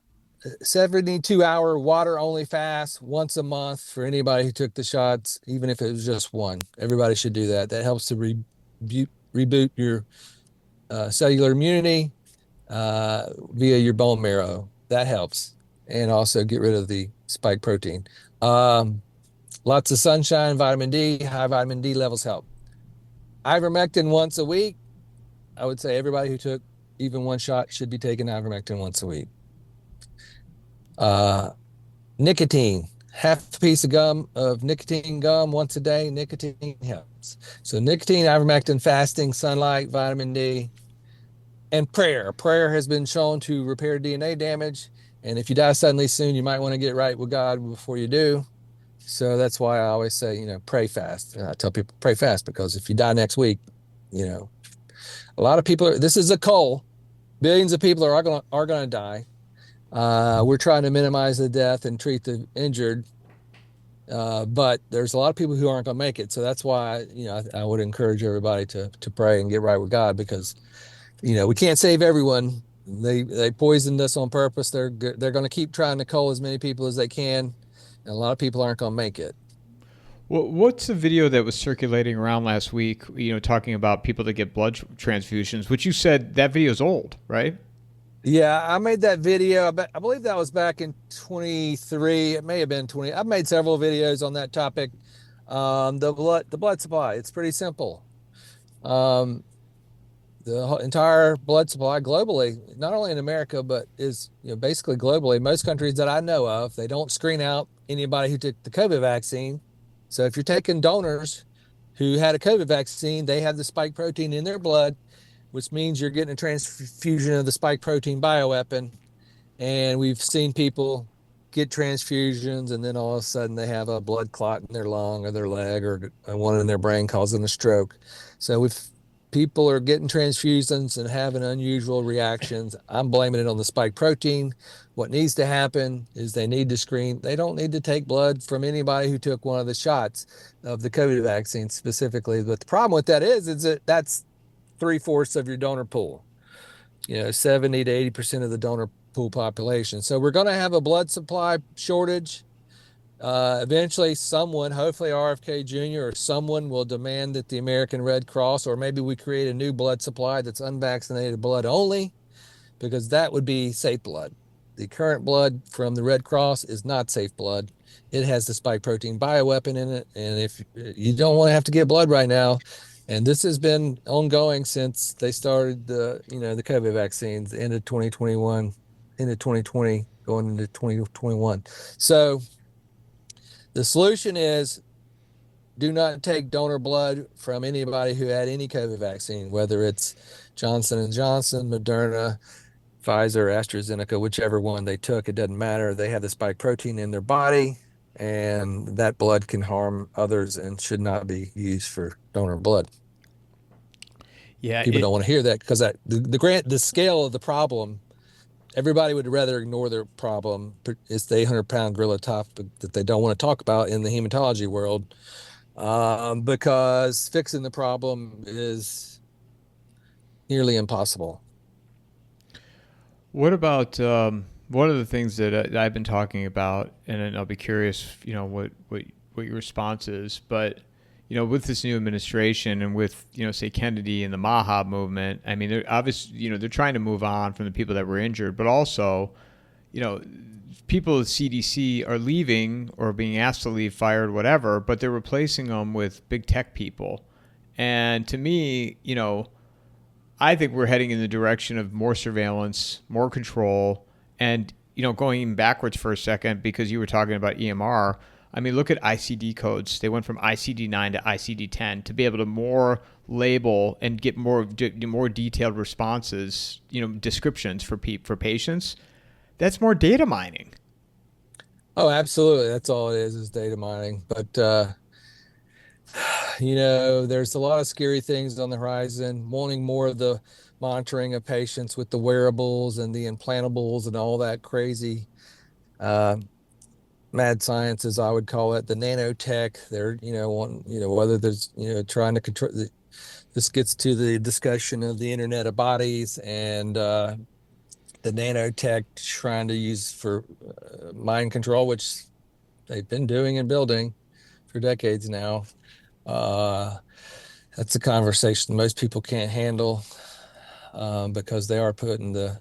water only fast once a month for anybody who took the shots, even if it was just one. Everybody should do that. That helps to reboot your cellular immunity via your bone marrow. That helps. And also get rid of the spike protein. Lots of sunshine, vitamin D, high vitamin D levels help. Ivermectin once a week. I would say everybody who took even one shot should be taking ivermectin once a week. Nicotine, half a piece of nicotine gum once a day. Nicotine helps. So nicotine, ivermectin, fasting, sunlight, vitamin D, and prayer. Prayer has been shown to repair DNA damage. And if you die suddenly soon, you might want to get right with God before you do. So that's why I always say, pray fast. And I tell people pray fast, because if you die next week, a lot of people this is a cull. Billions of people are going to die. We're trying to minimize the death and treat the injured. But there's a lot of people who aren't going to make it. So that's why, I would encourage everybody to pray and get right with God, because, we can't save everyone. They poisoned us on purpose. They're going to keep trying to cull as many people as they can. And a lot of people aren't going to make it. Well, what's the video that was circulating around last week, talking about people that get blood transfusions, which you said that video is old, right? Yeah, I made that video. I believe that was back in 23. It may have been 20. I've made several videos on that topic. The blood supply, it's pretty simple. The entire blood supply globally, not only in America, but is basically globally, most countries that I know of, they don't screen out anybody who took the COVID vaccine. So if you're taking donors who had a COVID vaccine, they have the spike protein in their blood, which means you're getting a transfusion of the spike protein bioweapon. And we've seen people get transfusions, and then all of a sudden they have a blood clot in their lung or their leg or one in their brain, causing a stroke. So if people are getting transfusions and having unusual reactions, I'm blaming it on the spike protein. What needs to happen is they need to screen. They don't need to take blood from anybody who took one of the shots of the COVID vaccine specifically. But the problem with that is that that's 3/4 of your donor pool, 70 to 80% of the donor pool population. So we're going to have a blood supply shortage. Eventually someone, hopefully RFK Jr. or someone, will demand that the American Red Cross, or maybe we create a new blood supply that's unvaccinated blood only, because that would be safe blood. The current blood from the Red Cross is not safe blood. It has the spike protein bioweapon in it. And if you don't want to have to get blood right now, and this has been ongoing since they started the COVID vaccines, the end of 2021, into 2020, going into 2021. So The solution is do not take donor blood from anybody who had any COVID vaccine, whether it's Johnson and Johnson, Moderna, Pfizer, AstraZeneca, whichever one they took. It doesn't matter. They have the spike protein in their body, and that blood can harm others and should not be used for donor blood. Yeah, People don't want to hear that because the scale of the problem, everybody would rather ignore their problem. It's the 800-pound gorilla topic that they don't want to talk about in the hematology world, because fixing the problem is nearly impossible. What about one of the things that I've been talking about, and I'll be curious, what your response is. But with this new administration and with say Kennedy and the Maha movement, I mean, they're obviously they're trying to move on from the people that were injured, but also you know people at CDC are leaving or being asked to leave, fired, whatever, but they're replacing them with big tech people. And to me, I think we're heading in the direction of more surveillance, more control, and going even backwards for a second because you were talking about EMR. I mean, look at ICD codes. They went from ICD-9 to ICD-10 to be able to more label and get more detailed responses, descriptions for patients. That's more data mining. Oh, absolutely. That's all it is data mining. But there's a lot of scary things on the horizon, wanting more of the monitoring of patients with the wearables and the implantables and all that crazy uh, mad science, as I would call it, the nanotech. They're, whether there's, trying to control. This gets to the discussion of the Internet of Bodies and the nanotech trying to use for mind control, which they've been doing and building for decades now. Uh, that's a conversation most people can't handle, because they are putting the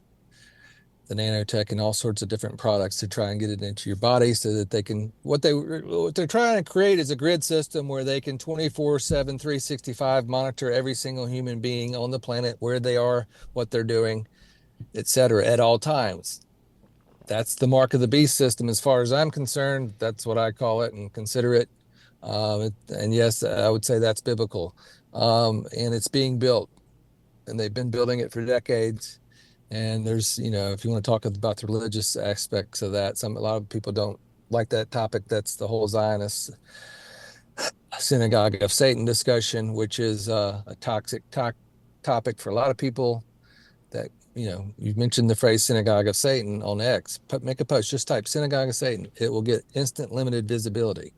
nanotech in all sorts of different products to try and get it into your body so that they can, what they're trying to create is a grid system where they can 24/7, 365 monitor every single human being on the planet, where they are, what they're doing, etc., at all times. That's the mark of the beast system as far as I'm concerned. That's what I call it and consider it. And yes, I would say that's biblical. And it's being built, and they've been building it for decades. And there's, if you want to talk about the religious aspects of that, a lot of people don't like that topic. That's the whole Zionist synagogue of Satan discussion, which is a toxic topic for a lot of people. That, you mentioned the phrase synagogue of Satan on X. Make a post, just type synagogue of Satan. It will get instant limited visibility.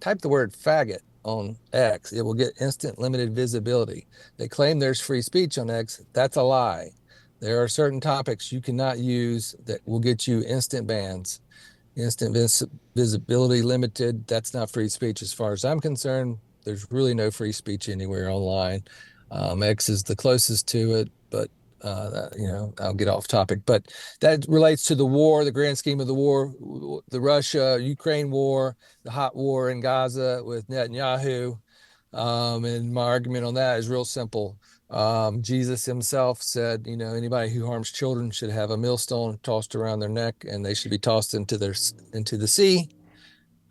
Type the word faggot on X. It will get instant limited visibility. They claim there's free speech on X. That's a lie. There are certain topics you cannot use that will get you instant bans, instant visibility limited. That's not free speech as far as I'm concerned. There's really no free speech anywhere online. X is the closest to it, but I'll get off topic. But that relates to the war, the grand scheme of the war, the Russia-Ukraine war, the hot war in Gaza with Netanyahu. And my argument on that is real simple. Jesus himself said, anybody who harms children should have a millstone tossed around their neck, and they should be tossed into the sea.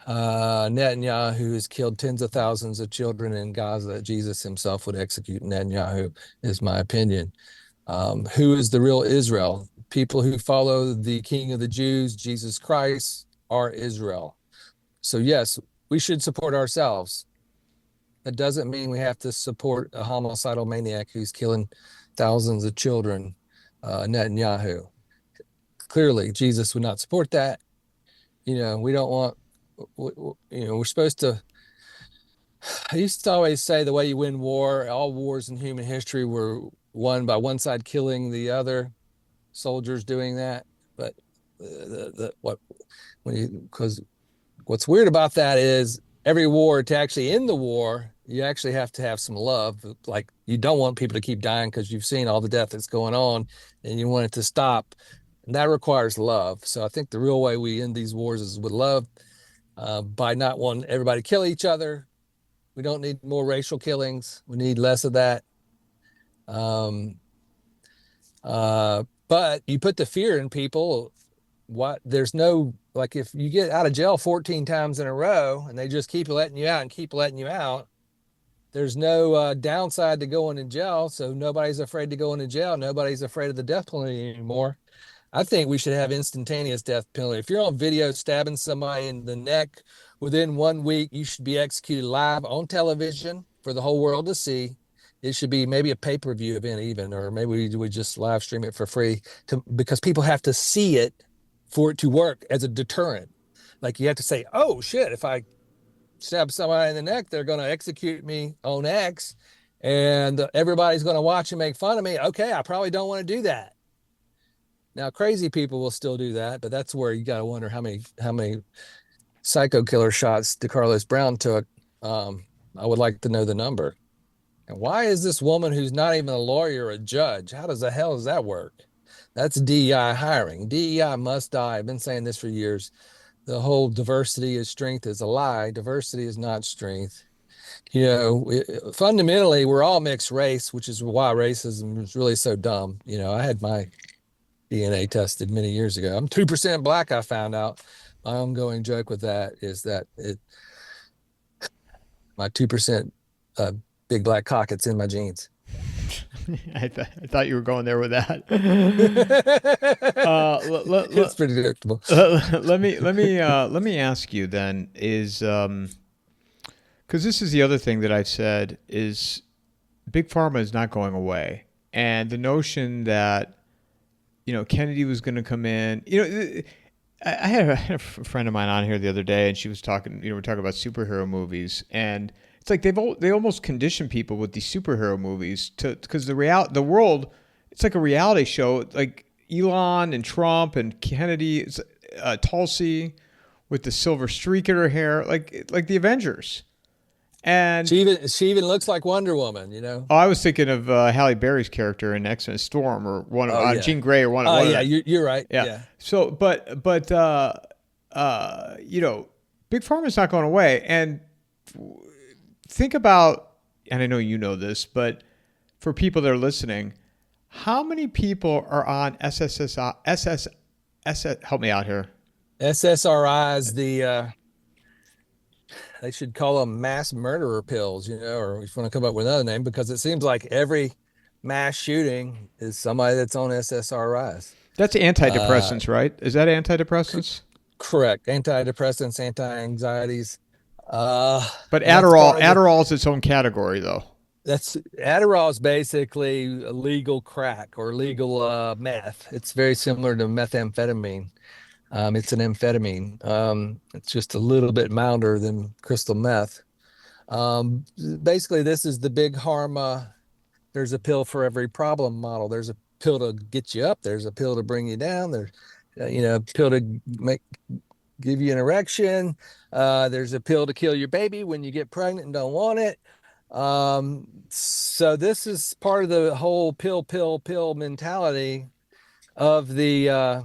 Netanyahu has killed tens of thousands of children in Gaza. Jesus himself would execute Netanyahu, is my opinion. Who is the real Israel? People who follow the King of the Jews, Jesus Christ, are Israel. So yes, we should support ourselves. That doesn't mean we have to support a homicidal maniac who's killing thousands of children, Netanyahu. Clearly, Jesus would not support that. We don't want, we're supposed to, I used to always say the way you win war, all wars in human history were won by one side killing the other, soldiers doing that. But because what's weird about that is every war, to actually end the war, you actually have to have some love. Like, you don't want people to keep dying because you've seen all the death that's going on and you want it to stop. And that requires love. So I think the real way we end these wars is with love, by not wanting everybody to kill each other. We don't need more racial killings. We need less of that. But you put the fear in people. There's no Like if you get out of jail 14 times in a row and they just keep letting you out and keep letting you out, there's no downside to going to jail. So nobody's afraid to go into jail. Nobody's afraid of the death penalty anymore. I think we should have instantaneous death penalty. If you're on video stabbing somebody in the neck within 1 week, you should be executed live on television for the whole world to see. It should be maybe a pay-per-view event even, or maybe we just live stream it for free because people have to see it for it to work as a deterrent. Like you have to say, oh shit, if I stab somebody in the neck, they're going to execute me on X and everybody's going to watch and make fun of me. Okay, I probably don't want to do that. Now, crazy people will still do that, but that's where you got to wonder how many psycho killer shots DeCarlos Brown took. I would like to know the number. And why is this woman who's not even a lawyer a judge? How does the hell does that work? That's DEI hiring. DEI must die. I've been saying this for years. The whole diversity is strength is a lie. Diversity is not strength. You know, fundamentally, we're all mixed race, which is why racism is really so dumb. You know, I had my DNA tested many years ago. I'm 2% black, I found out. My ongoing joke with that is that my 2% big black cock, it's in my genes. I thought you were going there with that. It's predictable. Let me ask you then is because this is the other thing that I've said is big pharma is not going away, and the notion that Kennedy was going to come in. I had a friend of mine on here the other day, and she was talking. We're talking about superhero movies, and it's like they almost condition people with these superhero movies because the world, it's like a reality show. Like Elon and Trump and Kennedy, Tulsi with the silver streak in her hair, like the Avengers. And she even looks like Wonder Woman, Oh, I was thinking of Halle Berry's character in X-Men Storm, or one of yeah. Jean Grey, or one of. Oh yeah, you're right. Yeah. So, but big pharma's not going away, and think about, and I know you know this, but for people that are listening, how many people are on help me out here. SSRIs, they should call them mass murderer pills, or if you want to come up with another name, because it seems like every mass shooting is somebody that's on SSRIs. That's antidepressants, right? Is that antidepressants? Correct. Antidepressants, anti-anxieties. But Adderall is its own category, though. Adderall is basically a legal crack or legal meth. It's very similar to methamphetamine. It's an amphetamine. It's just a little bit milder than crystal meth. Basically, this is the big pharma. There's a pill for every problem model. There's a pill to get you up. There's a pill to bring you down. There's, a pill to give you an erection. There's a pill to kill your baby when you get pregnant and don't want it. So this is part of the whole pill mentality of the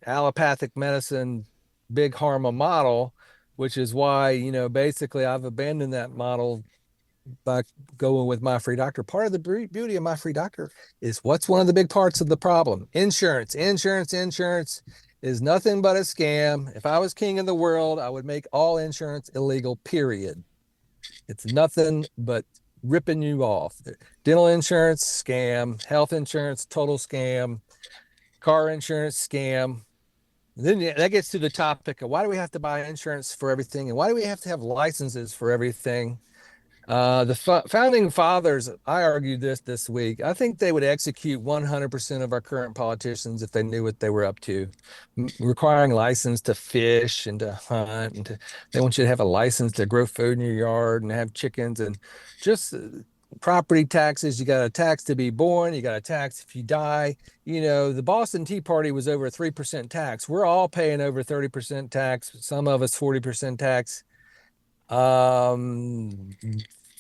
allopathic medicine big pharma model, which is why, basically I've abandoned that model by going with My Free Doctor. Part of the beauty of My Free Doctor is what's one of the big parts of the problem? Insurance is nothing but a scam. If I was king of the world, I would make all insurance illegal, period. It's nothing but ripping you off. Dental insurance, scam. Health insurance, total scam. Car insurance, scam. Then that gets to the topic of why do we have to buy insurance for everything, and why do we have to have licenses for everything? The founding fathers, I argued this week. I think they would execute 100% of our current politicians if they knew what they were up to, requiring license to fish and to hunt, and they want you to have a license to grow food in your yard and have chickens, and just property taxes. You got a tax to be born. You got a tax if you die. The Boston Tea Party was over a 3% tax. We're all paying over 30% tax. Some of us 40% tax.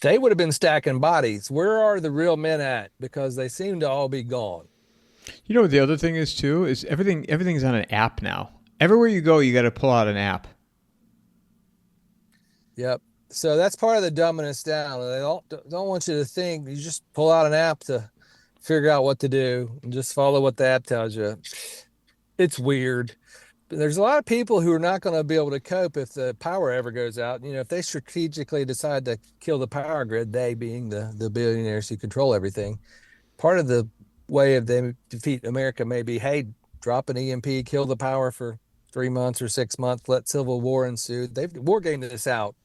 They would have been stacking bodies. Where are the real men at? Because they seem to all be gone. What the other thing is too is everything's on an app now. Everywhere you go, you got to pull out an app. Yep. So that's part of the dumbing us down. They don't want you to think. You just pull out an app to figure out what to do and just follow what the app tells you. It's weird. there's a lot of people who are not going to be able to cope if the power ever goes out. If they strategically decide to kill the power grid, they being the billionaires who control everything, part of the way of them defeat America may be, hey, drop an EMP, kill the power for 3 months or 6 months, let civil war ensue. They've war gamed this out.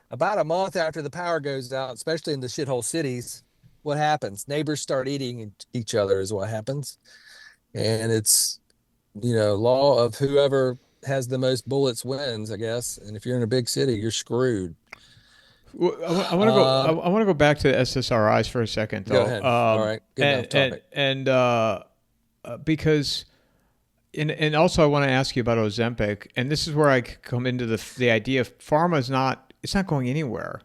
About a month after the power goes out, especially in the shithole cities, what happens? Neighbors start eating each other is what happens. And it's, law of whoever has the most bullets wins, I guess. And if you're in a big city, you're screwed. I want to go. Uh, I want to go back to SSRIs for a second, Go though. ahead. All right. Getting off topic. Because, and also I want to ask you about Ozempic, and this is where I come into the idea of pharma is not. It's not going anywhere.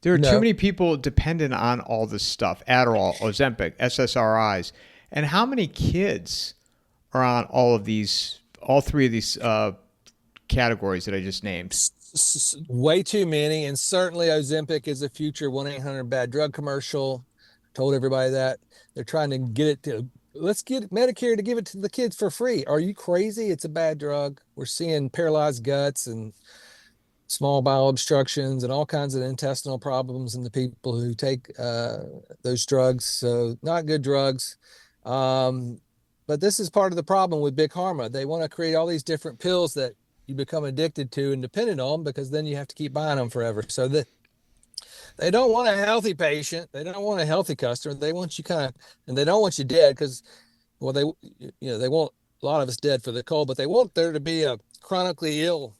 There are too No. many people dependent on all this stuff: Adderall, Ozempic, SSRIs, and how many kids are on all three of these categories that I just named? Way too many. And certainly Ozempic is a future 1-800 bad drug commercial. Told everybody that. They're trying to get it to, let's get Medicare to give it to the kids for free. Are you crazy? It's a bad drug. We're seeing paralyzed guts and small bowel obstructions and all kinds of intestinal problems in the people who take those drugs. So not good drugs. Um, but this is part of the problem with big pharma. They want to create all these different pills that you become addicted to and dependent on, because then you have to keep buying them forever. So that they don't want a healthy patient. They don't want a healthy customer. They want you and they don't want you dead because, well, they want a lot of us dead for the cold, but they want there to be a chronically ill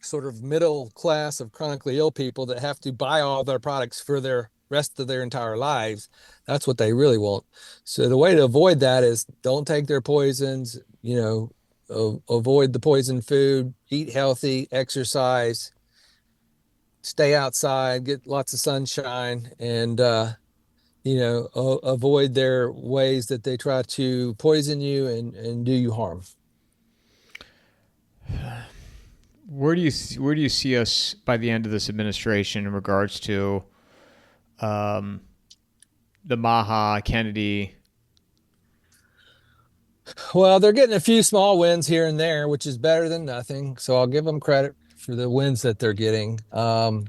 sort of middle class of chronically ill people that have to buy all their products for their rest of their entire lives. That's what they really want. So the way to avoid that is don't take their poisons, avoid the poison food, eat healthy, exercise, stay outside, get lots of sunshine, and avoid their ways that they try to poison you and do you harm. Where do you see us by the end of this administration in regards to um, the Maha Kennedy? Well, they're getting a few small wins here and there, which is better than nothing. So I'll give them credit for the wins that they're getting. But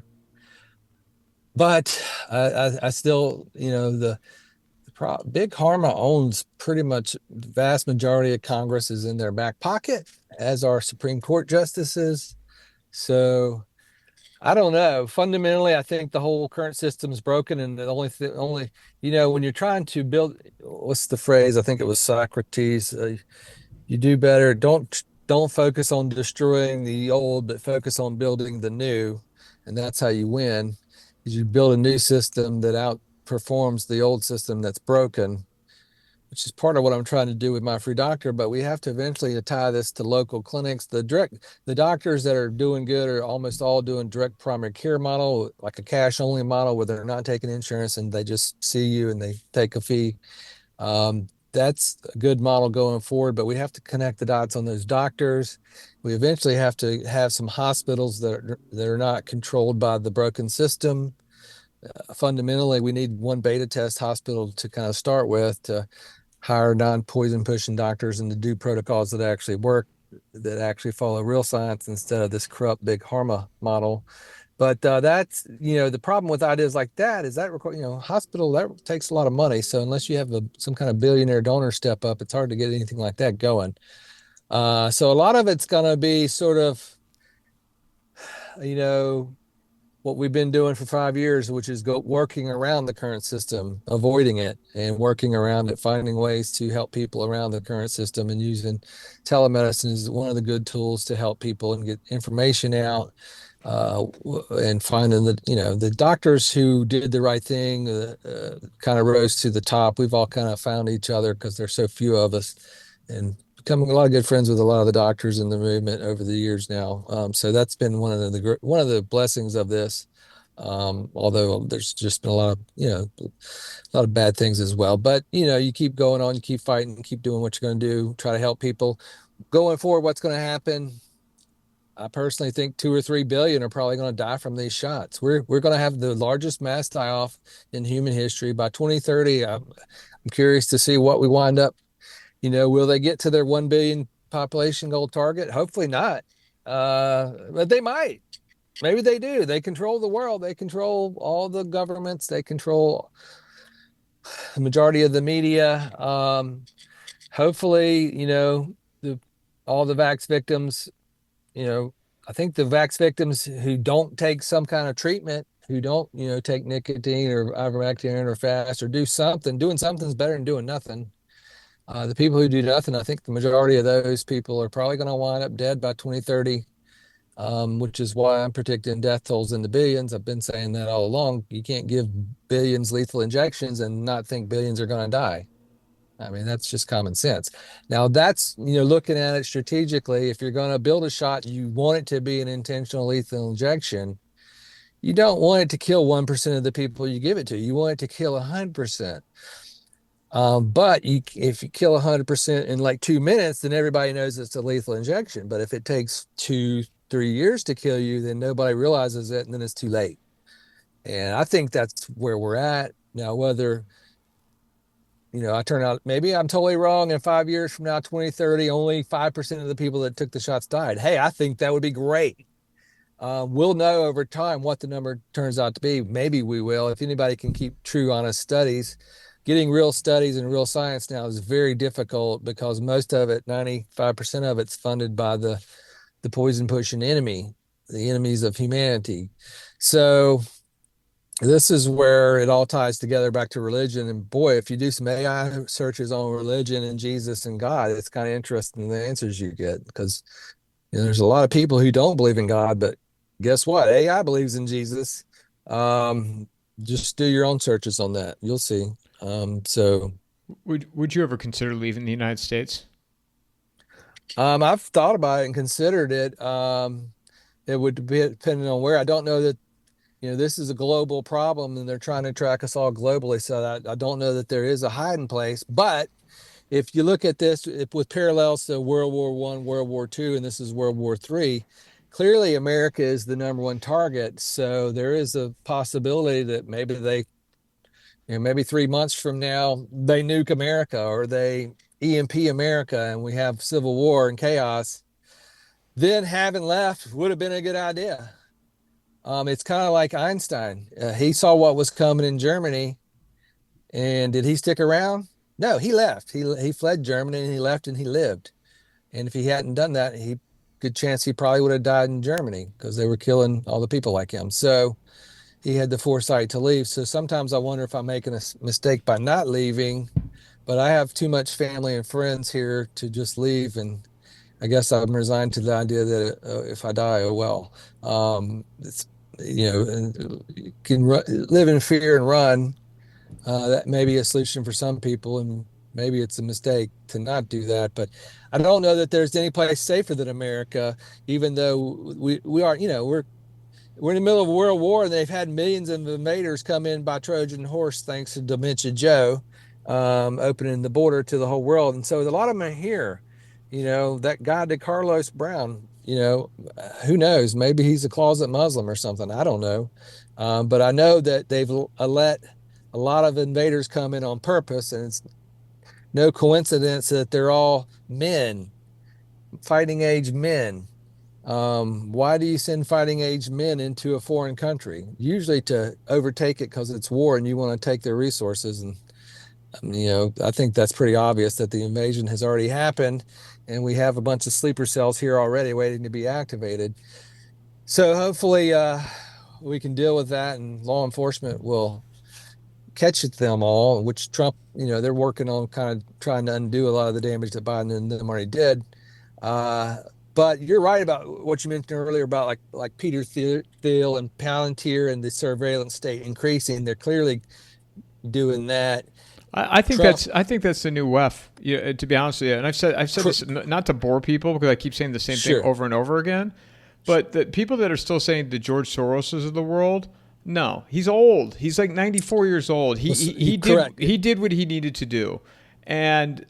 I still, big pharma owns pretty much the vast majority of Congress is in their back pocket, as are Supreme Court justices. So I don't know. Fundamentally, I think the whole current system is broken, and the only when you're trying to build, what's the phrase? I think it was Socrates. You do better. Don't focus on destroying the old, but focus on building the new, and that's how you win. Is you build a new system that outperforms the old system that's broken, which is part of what I'm trying to do with my free doctor. But we have to eventually tie this to local clinics. The doctors that are doing good are almost all doing direct primary care model, like a cash only model where they're not taking insurance and they just see you and they take a fee. That's a good model going forward, but we have to connect the dots on those doctors. We eventually have to have some hospitals that are not controlled by the broken system. Fundamentally, we need one beta test hospital to kind of start with to hire non-poison pushing doctors and to do protocols that actually work, that actually follow real science instead of this corrupt big pharma model. But that's, the problem with ideas like that is that, hospital, that takes a lot of money. So unless you have some kind of billionaire donor step up, it's hard to get anything like that going. So a lot of it's going to be sort of, what we've been doing for 5 years, which is working around the current system, avoiding it and working around it, finding ways to help people around the current system, and using telemedicine is one of the good tools to help people and get information out, and finding the doctors who did the right thing, kind of rose to the top. We've all kind of found each other because there's so few of us, and becoming a lot of good friends with a lot of the doctors in the movement over the years now. So that's been one of the blessings of this. Although there's just been a lot of bad things as well. But you keep going on, you keep fighting, keep doing what you're going to do, try to help people. Going forward, what's going to happen? I personally think 2 or 3 billion are probably going to die from these shots. We're going to have the largest mass die off in human history by 2030. I'm curious to see what we wind up. Will they get to their 1 billion population goal target? Hopefully not. But they might. Maybe they do. They control the world. They control all the governments. They control the majority of the media. Hopefully, all the vax victims, you know, I think the vax victims who don't take some kind of treatment, who don't, take nicotine or ivermectin or fast or doing something is better than doing nothing. The people who do nothing, I think the majority of those people are probably going to wind up dead by 2030, which is why I'm predicting death tolls in the billions. I've been saying that all along. You can't give billions lethal injections and not think billions are going to die. I mean, that's just common sense. Now, that's, looking at it strategically, if you're going to build a shot, you want it to be an intentional lethal injection. You don't want it to kill 1% of the people you give it to. You want it to kill 100%. But if you kill 100% in like 2 minutes, then everybody knows it's a lethal injection. But if it takes 2-3 years to kill you, then nobody realizes it, and then it's too late. And I think that's where we're at now. Whether I turn out, maybe I'm totally wrong. And 5 years from now, 2030, only 5% of the people that took the shots died. Hey, I think that would be great. We'll know over time what the number turns out to be. Maybe we will. If anybody can keep true, honest studies, getting real studies and real science now is very difficult because most of it, 95% of it's funded by the poison pushing enemy, the enemies of humanity. So this is where it all ties together back to religion. And boy, if you do some AI searches on religion and Jesus and God, it's kind of interesting the answers you get, because there's a lot of people who don't believe in God, but guess what? AI believes in Jesus. Just do your own searches on that. You'll see. So would you ever consider leaving the United States? I've thought about it and considered it. It would be depending on where. I don't know that, this is a global problem and they're trying to track us all globally. So I don't know that there is a hiding place. But if you look at this with parallels to World War I, World War II, and this is World War III, clearly America is the number one target. So there is a possibility that maybe maybe 3 months from now, they nuke America or they EMP America and we have civil war and chaos. Then having left would have been a good idea. It's kind of like Einstein. He saw what was coming in Germany, and did he stick around? No, he left. He fled Germany and he left and he lived. And if he hadn't done that, good chance he probably would have died in Germany because they were killing all the people like him. So he had the foresight to leave. So sometimes I wonder if I'm making a mistake by not leaving, but I have too much family and friends here to just leave. And I guess I'm resigned to the idea that if I die, oh well. It's, you can live in fear and run. That may be a solution for some people, and maybe it's a mistake to not do that. But I don't know that there's any place safer than America, even though we are, we're in the middle of a world war and they've had millions of invaders come in by Trojan horse, thanks to Dementia Joe, opening the border to the whole world. And so a lot of them are here. That guy, DeCarlos Brown, who knows? Maybe he's a closet Muslim or something. I don't know. But I know that they've let a lot of invaders come in on purpose, and it's no coincidence that they're all men, fighting age men. Why do you send fighting age men into a foreign country? Usually to overtake it because it's war and you want to take their resources. And, I think that's pretty obvious that the invasion has already happened and we have a bunch of sleeper cells here already waiting to be activated. So hopefully we can deal with that and law enforcement will catch them all, which Trump, they're working on kind of trying to undo a lot of the damage that Biden and them already did. But you're right about what you mentioned earlier about like Peter Thiel and Palantir and the surveillance state increasing. They're clearly doing that. I think that's the new WEF. To be honest with you, and I've said this not to bore people because I keep saying the same thing over and over again. But the people that are still saying the George Soroses of the world, no, he's old. He's like 94 years old. He did what he needed to do, and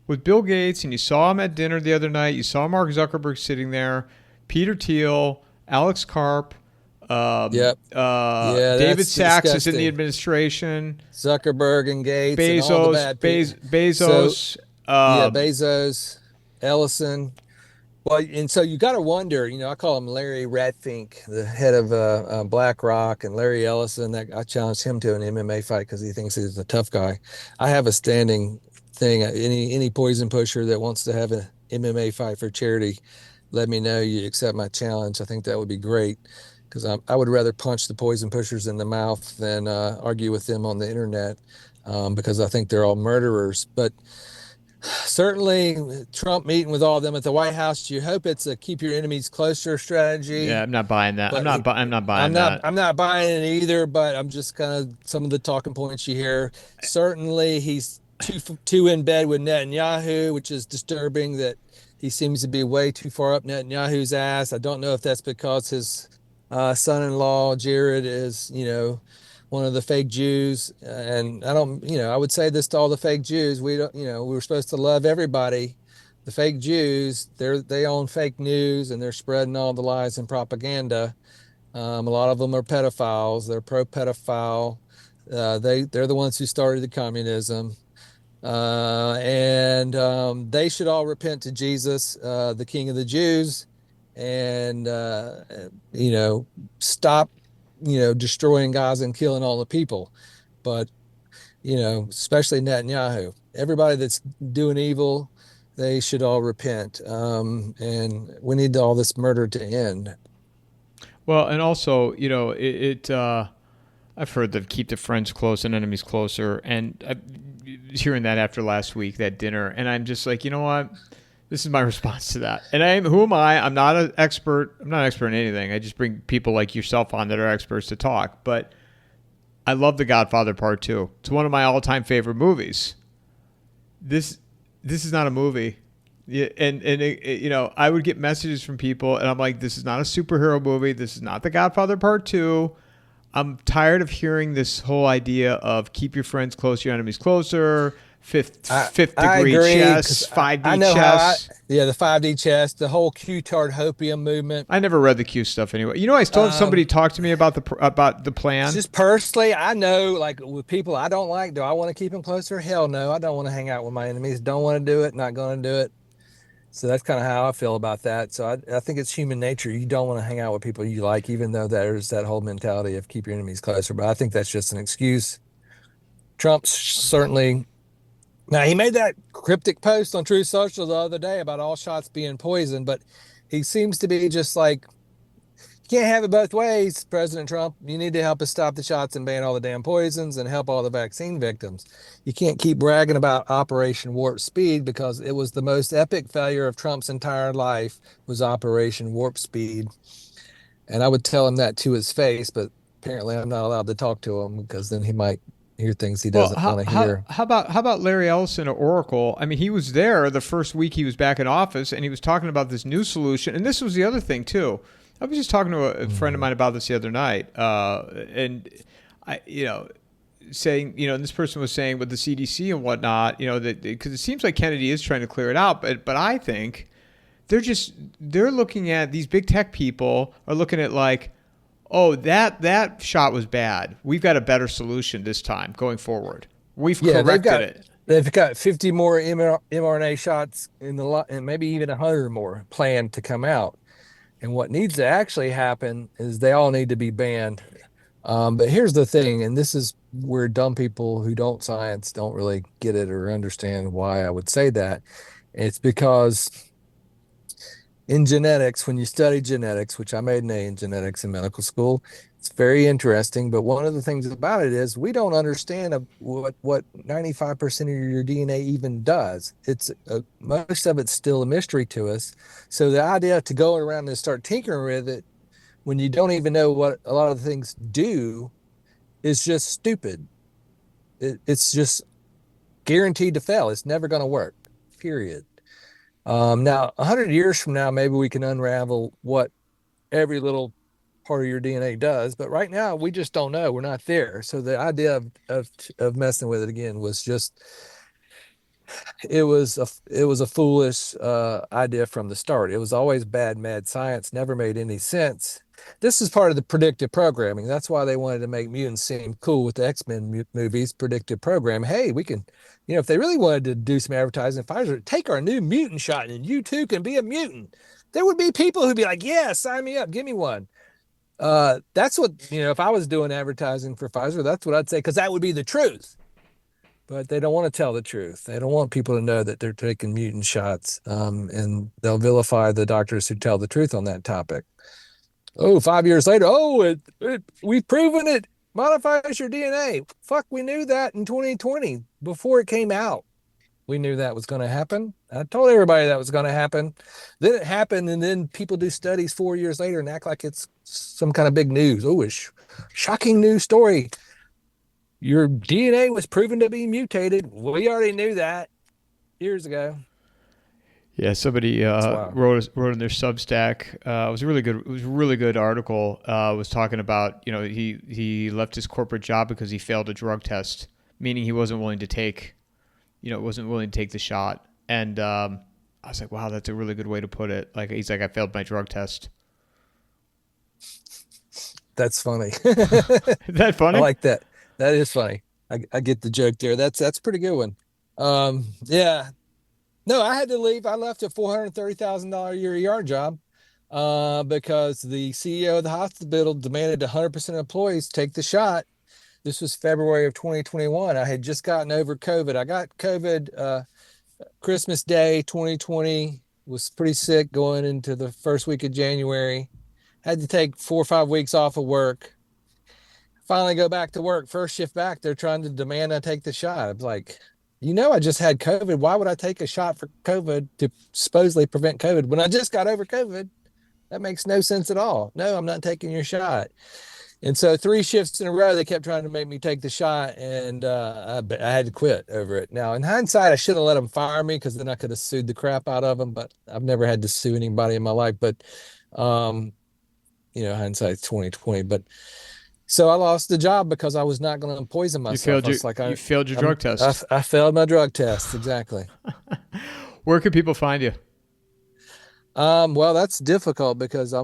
with Bill Gates, and you saw him at dinner the other night. You saw Mark Zuckerberg sitting there, Peter Thiel, Alex Karp. David Sachs is in the administration. Zuckerberg and Gates Bezos, and all the bad people. Bezos. Bezos. Ellison. Well, and so you got to wonder, I call him Larry Radfink, the head of BlackRock, and Larry Ellison. That I challenged him to an MMA fight because he thinks he's a tough guy. I have a standing thing. Any poison pusher that wants to have an MMA fight for charity, let me know you accept my challenge. I think that would be great because I would rather punch the poison pushers in the mouth than argue with them on the internet because I think they're all murderers. But certainly, Trump meeting with all of them at the White House. You hope it's a keep your enemies closer strategy, Yeah, I'm not buying that. but I'm not buying that. I'm not buying it either. But I'm just kind of some of the talking points you hear. Certainly, he's too in bed with Netanyahu, which is disturbing. That he seems to be way too far up Netanyahu's ass. I don't know if that's because his son-in-law Jared is, one of the fake Jews. And I don't, I would say this to all the fake Jews. We don't, we were supposed to love everybody. The fake Jews, they own fake news and they're spreading all the lies and propaganda. A lot of them are pedophiles. They're pro-pedophile. They're the ones who started the communism. And they should all repent to Jesus, the King of the Jews, and stop, destroying Gaza and killing all the people. But especially Netanyahu, everybody that's doing evil, they should all repent. And we need all this murder to end. Well, and also, I've heard that keep the friends close and enemies closer, and I was hearing that after last week, that dinner, and I'm just like, you know what? This is my response to that. And who am I? I'm not an expert. I'm not an expert in anything. I just bring people like yourself on that are experts to talk. But I love The Godfather Part 2. It's one of my all-time favorite movies. This is not a movie. Yeah, and I would get messages from people, and I'm like, this is not a superhero movie. This is not The Godfather Part 2. I'm tired of hearing this whole idea of keep your friends close, your enemies closer, fifth degree chess, 5D chess. The 5D chess, the whole Q-tard hopium movement. I never read the Q stuff anyway. I still have somebody talk to me about the plan. Just personally, I know, like with people I don't like, do I want to keep them closer? Hell no, I don't want to hang out with my enemies. Don't want to do it. Not going to do it. So that's kind of how I feel about that. So I think it's human nature. You don't want to hang out with people you like, even though there's that whole mentality of keep your enemies closer. But I think that's just an excuse. Trump's certainly. Now, he made that cryptic post on Truth Social the other day about all shots being poison, but he seems to be just like, you can't have it both ways, President Trump. You need to help us stop the shots and ban all the damn poisons and help all the vaccine victims. You can't keep bragging about Operation Warp Speed because it was the most epic failure of Trump's entire life was Operation Warp Speed. And I would tell him that to his face, but apparently I'm not allowed to talk to him because then he might hear things he doesn't want to hear. How about Larry Ellison at Oracle? I mean, he was there the first week he was back in office, and he was talking about this new solution. And this was the other thing too. I was just talking to a friend of mine about this the other night, and I, saying, and this person was saying with the CDC and whatnot, that because it seems like Kennedy is trying to clear it out, but I think they're looking at these big tech people are looking at like, oh, that shot was bad. We've got a better solution this time going forward. We've corrected it. They've got 50 more mRNA shots in the lot, and maybe even 100 more planned to come out. And what needs to actually happen is they all need to be banned. But here's the thing, and this is where dumb people who don't science don't really get it or understand why I would say that. It's because in genetics, when you study genetics, which I made an A in genetics in medical school, it's very interesting. But one of the things about it is we don't understand what 95% of your DNA even does. Most of it's still a mystery to us. So the idea to go around and start tinkering with it when you don't even know what a lot of the things do is just stupid. It's just guaranteed to fail. It's never going to work, period. Now, 100 years from now, maybe we can unravel what every little part of your DNA does. But right now, we just don't know. We're not there. So the idea of messing with it again was just, it was a foolish idea from the start. It was always bad, mad science, never made any sense. this is part of the predictive programming. That's why they wanted to make mutants seem cool with the X-Men movies, predictive program. Hey, we can, if they really wanted to do some advertising, Pfizer, take our new mutant shot and you too can be a mutant. There would be people who'd be like, yeah, sign me up, give me one. That's what, if I was doing advertising for Pfizer, that's what I'd say, because that would be the truth. But they don't want to tell the truth. They don't want people to know that they're taking mutant shots, and they'll vilify the doctors who tell the truth on that topic. Oh, 5 years later, we've proven it modifies your DNA. Fuck, we knew that in 2020 before it came out. We knew that was going to happen. I told everybody that was going to happen. Then it happened, and then people do studies 4 years later and act like it's some kind of big news. Oh, it's shocking news story. Your DNA was proven to be mutated. We already knew that years ago. Yeah, somebody wrote in their Substack. It was a really good. It was a really good article. Was talking about he left his corporate job because he failed a drug test, meaning he wasn't willing to take, wasn't willing to take the shot. And I was like, wow, that's a really good way to put it. Like he's like, I failed my drug test. That's funny. Is that funny? I like that. That is funny. I get the joke there. That's a pretty good one. Yeah. No, I had to leave. I left a $430,000 a year ER job because the CEO of the hospital demanded 100% of employees take the shot. This was February of 2021. I had just gotten over COVID. I got COVID Christmas Day 2020. Was pretty sick going into the first week of January. Had to take 4 or 5 weeks off of work. Finally go back to work. First shift back, they're trying to demand I take the shot. I was like, I just had COVID. Why would I take a shot for COVID to supposedly prevent COVID when I just got over COVID? That makes no sense at all. No, I'm not taking your shot. And so 3 shifts in a row, they kept trying to make me take the shot, and I had to quit over it. Now, in hindsight, I should have let them fire me because then I could have sued the crap out of them. But I've never had to sue anybody in my life. But hindsight's 2020. But so I lost the job because I was not going to poison myself. You failed your drug test. I failed my drug test. Exactly. Where can people find you? Well, that's difficult because I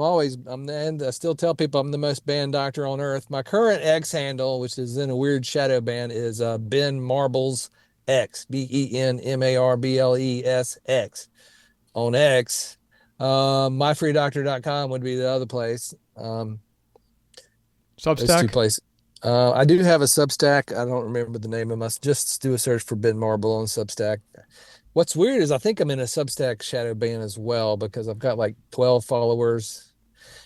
still tell people I'm the most banned doctor on earth. My current X handle, which is in a weird shadow ban, is Ben Marbles X, BenMarbleS on X. MyFreeDoctor.com would be the other place. Substack? Those 2 places. I do have a Substack. I don't remember the name of my. Just do a search for Ben Marble on Substack. What's weird is I think I'm in a Substack shadow ban as well because I've got like 12 followers.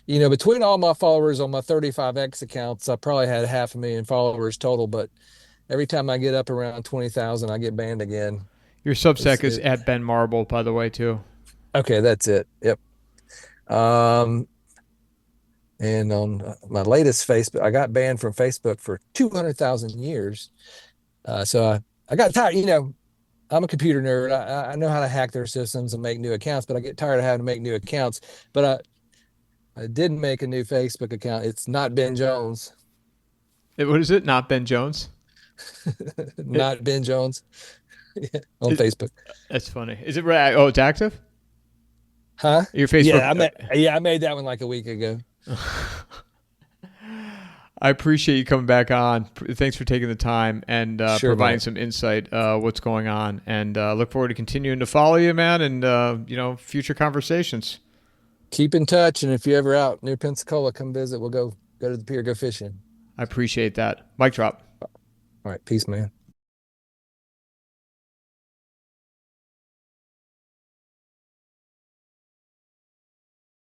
Between all my followers on my 35X accounts, I probably had 500,000 followers total. But every time I get up around 20,000, I get banned again. Your Substack is at Ben Marble, by the way, too. Okay, that's it. Yep. And on my latest Facebook, I got banned from Facebook for 200,000 years. So I got tired. I'm a computer nerd. I know how to hack their systems and make new accounts, but I get tired of having to make new accounts. But I didn't make a new Facebook account. It's not Ben Jones. What is it? Not Ben Jones? Not Ben Jones on Facebook. That's funny. Is it right? Oh, it's active? Huh? Your Facebook? Yeah, I made that one like a week ago. I appreciate you coming back on. Thanks for taking the time and providing some insight what's going on. And look forward to continuing to follow you, man, and future conversations. Keep in touch, and if you're ever out near Pensacola, come visit. We'll go to the pier, go fishing. I appreciate that. Mic drop. All right, peace, man.